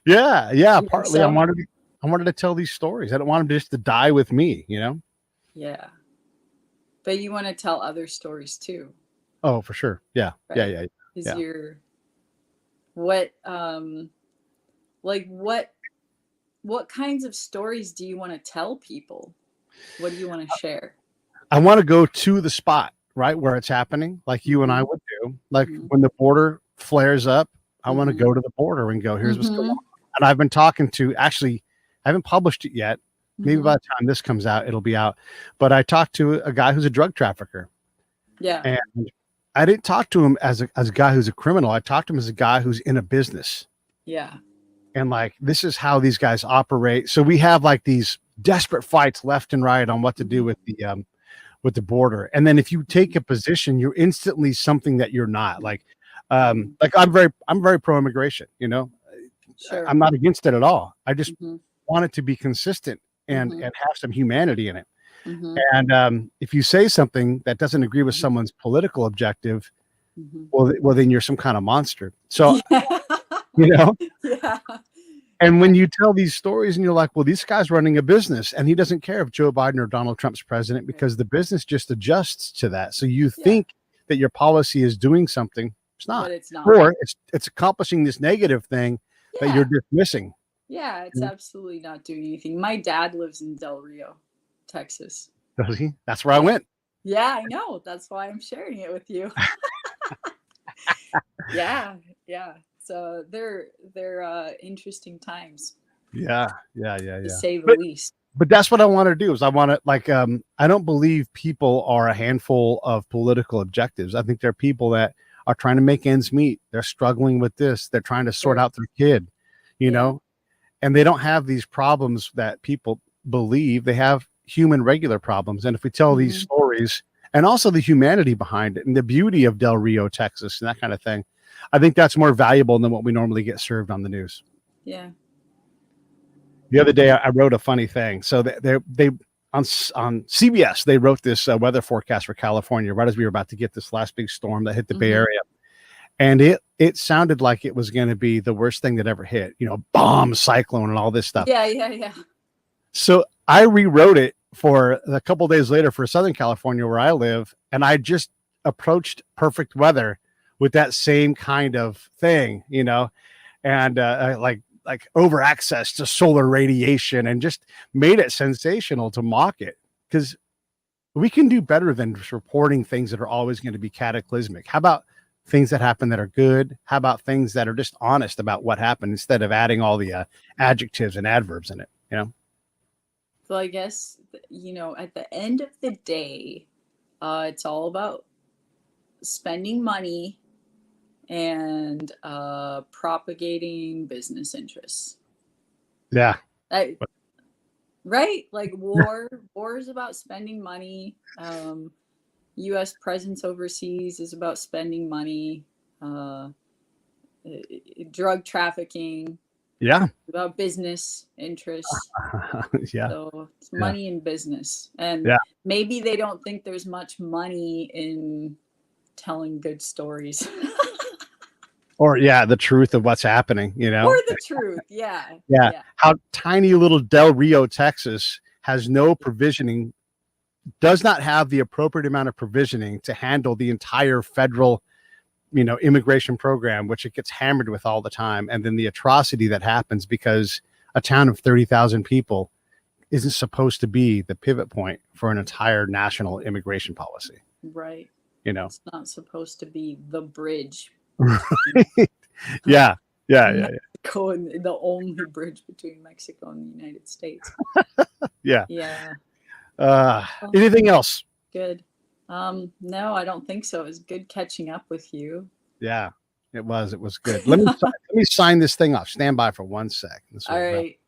Yeah. Partly I wanted to tell these stories. I don't want them just to die with me, Yeah. But you want to tell other stories too. Oh, for sure. Yeah. Right? Yeah. Is your what what kinds of stories do you want to tell people? What do you want to share? I want to go to the spot, right, where it's happening, like you and I would do. Like when the border flares up, I want to go to the border and go, here's what's going on. And I've been talking to, actually, I haven't published it yet. Maybe by the time this comes out, it'll be out. But I talked to a guy who's a drug trafficker. Yeah. And I didn't talk to him as a guy who's a criminal. I talked to him as a guy who's in a business. Yeah. And like, this is how these guys operate. So we have like these desperate fights left and right on what to do with the border. And then if you take a position, you're instantly something that you're not. Like I'm very pro-immigration, you know. Sure. I'm not against it at all. I just want it to be consistent and have some humanity in it. And if you say something that doesn't agree with someone's political objective, well, then you're some kind of monster. So, you know, and when you tell these stories and you're like, well, this guy's running a business and he doesn't care if Joe Biden or Donald Trump's president, because the business just adjusts to that. So you think that your policy is doing something. It's not. But it's not. Or it's accomplishing this negative thing that you're dismissing. Yeah, it's absolutely not doing anything. My dad lives in Del Rio, Texas. Does he? That's where I went. Yeah, I know. That's why I'm sharing it with you. Yeah. So they're interesting times. Yeah. To say the least. But that's what I want to do. Is I want to I don't believe people are a handful of political objectives. I think they're people that are trying to make ends meet. They're struggling with this. They're trying to sort out their kid, you know, and they don't have these problems that people believe. They have human regular problems. And if we tell these stories and also the humanity behind it and the beauty of Del Rio, Texas, and that kind of thing, I think that's more valuable than what we normally get served on the news. Yeah. The other day I wrote a funny thing. So they on CBS, they wrote this weather forecast for California right as we were about to get this last big storm that hit the Bay Area. And it sounded like it was going to be the worst thing that ever hit, you know, bomb, cyclone, and all this stuff. Yeah. So I rewrote it for a couple of days later for Southern California, where I live. And I just approached perfect weather with that same kind of thing, you know, and like over access to solar radiation, and just made it sensational to mock it, because we can do better than just reporting things that are always going to be cataclysmic. How about things that happen that are good? How about things that are just honest about what happened, instead of adding all the adjectives and adverbs in it, you know? So I guess, you know, at the end of the day, it's all about spending money and propagating business interests. Yeah. Right? Like war is about spending money. U.S. presence overseas is about spending money. Drug trafficking. Yeah. About business interests. Yeah. So it's money and business. And maybe they don't think there's much money in telling good stories. Or the truth of what's happening, you know? Or the truth. Yeah. How tiny little Del Rio, Texas has no provisioning, does not have the appropriate amount of provisioning to handle the entire federal, you know, immigration program, which it gets hammered with all the time. And then the atrocity that happens because a town of 30,000 people isn't supposed to be the pivot point for an entire national immigration policy. Right. You know, it's not supposed to be the bridge. Right. Yeah. Mexico and the only bridge between Mexico and the United States. Yeah. Anything else? Good. No, I don't think so. It was good catching up with you. Yeah, it was good. Let me sign this thing off. Stand by for 1 sec. All right.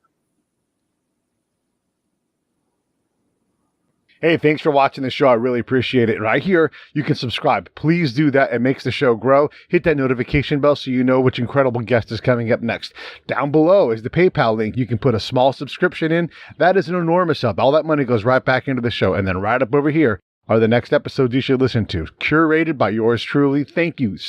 Hey, thanks for watching the show. I really appreciate it. Right here, you can subscribe. Please do that. It makes the show grow. Hit that notification bell so you know which incredible guest is coming up next. Down below is the PayPal link. You can put a small subscription in. That is an enormous help. All that money goes right back into the show. And then right up over here are the next episodes you should listen to, curated by yours truly. Thank you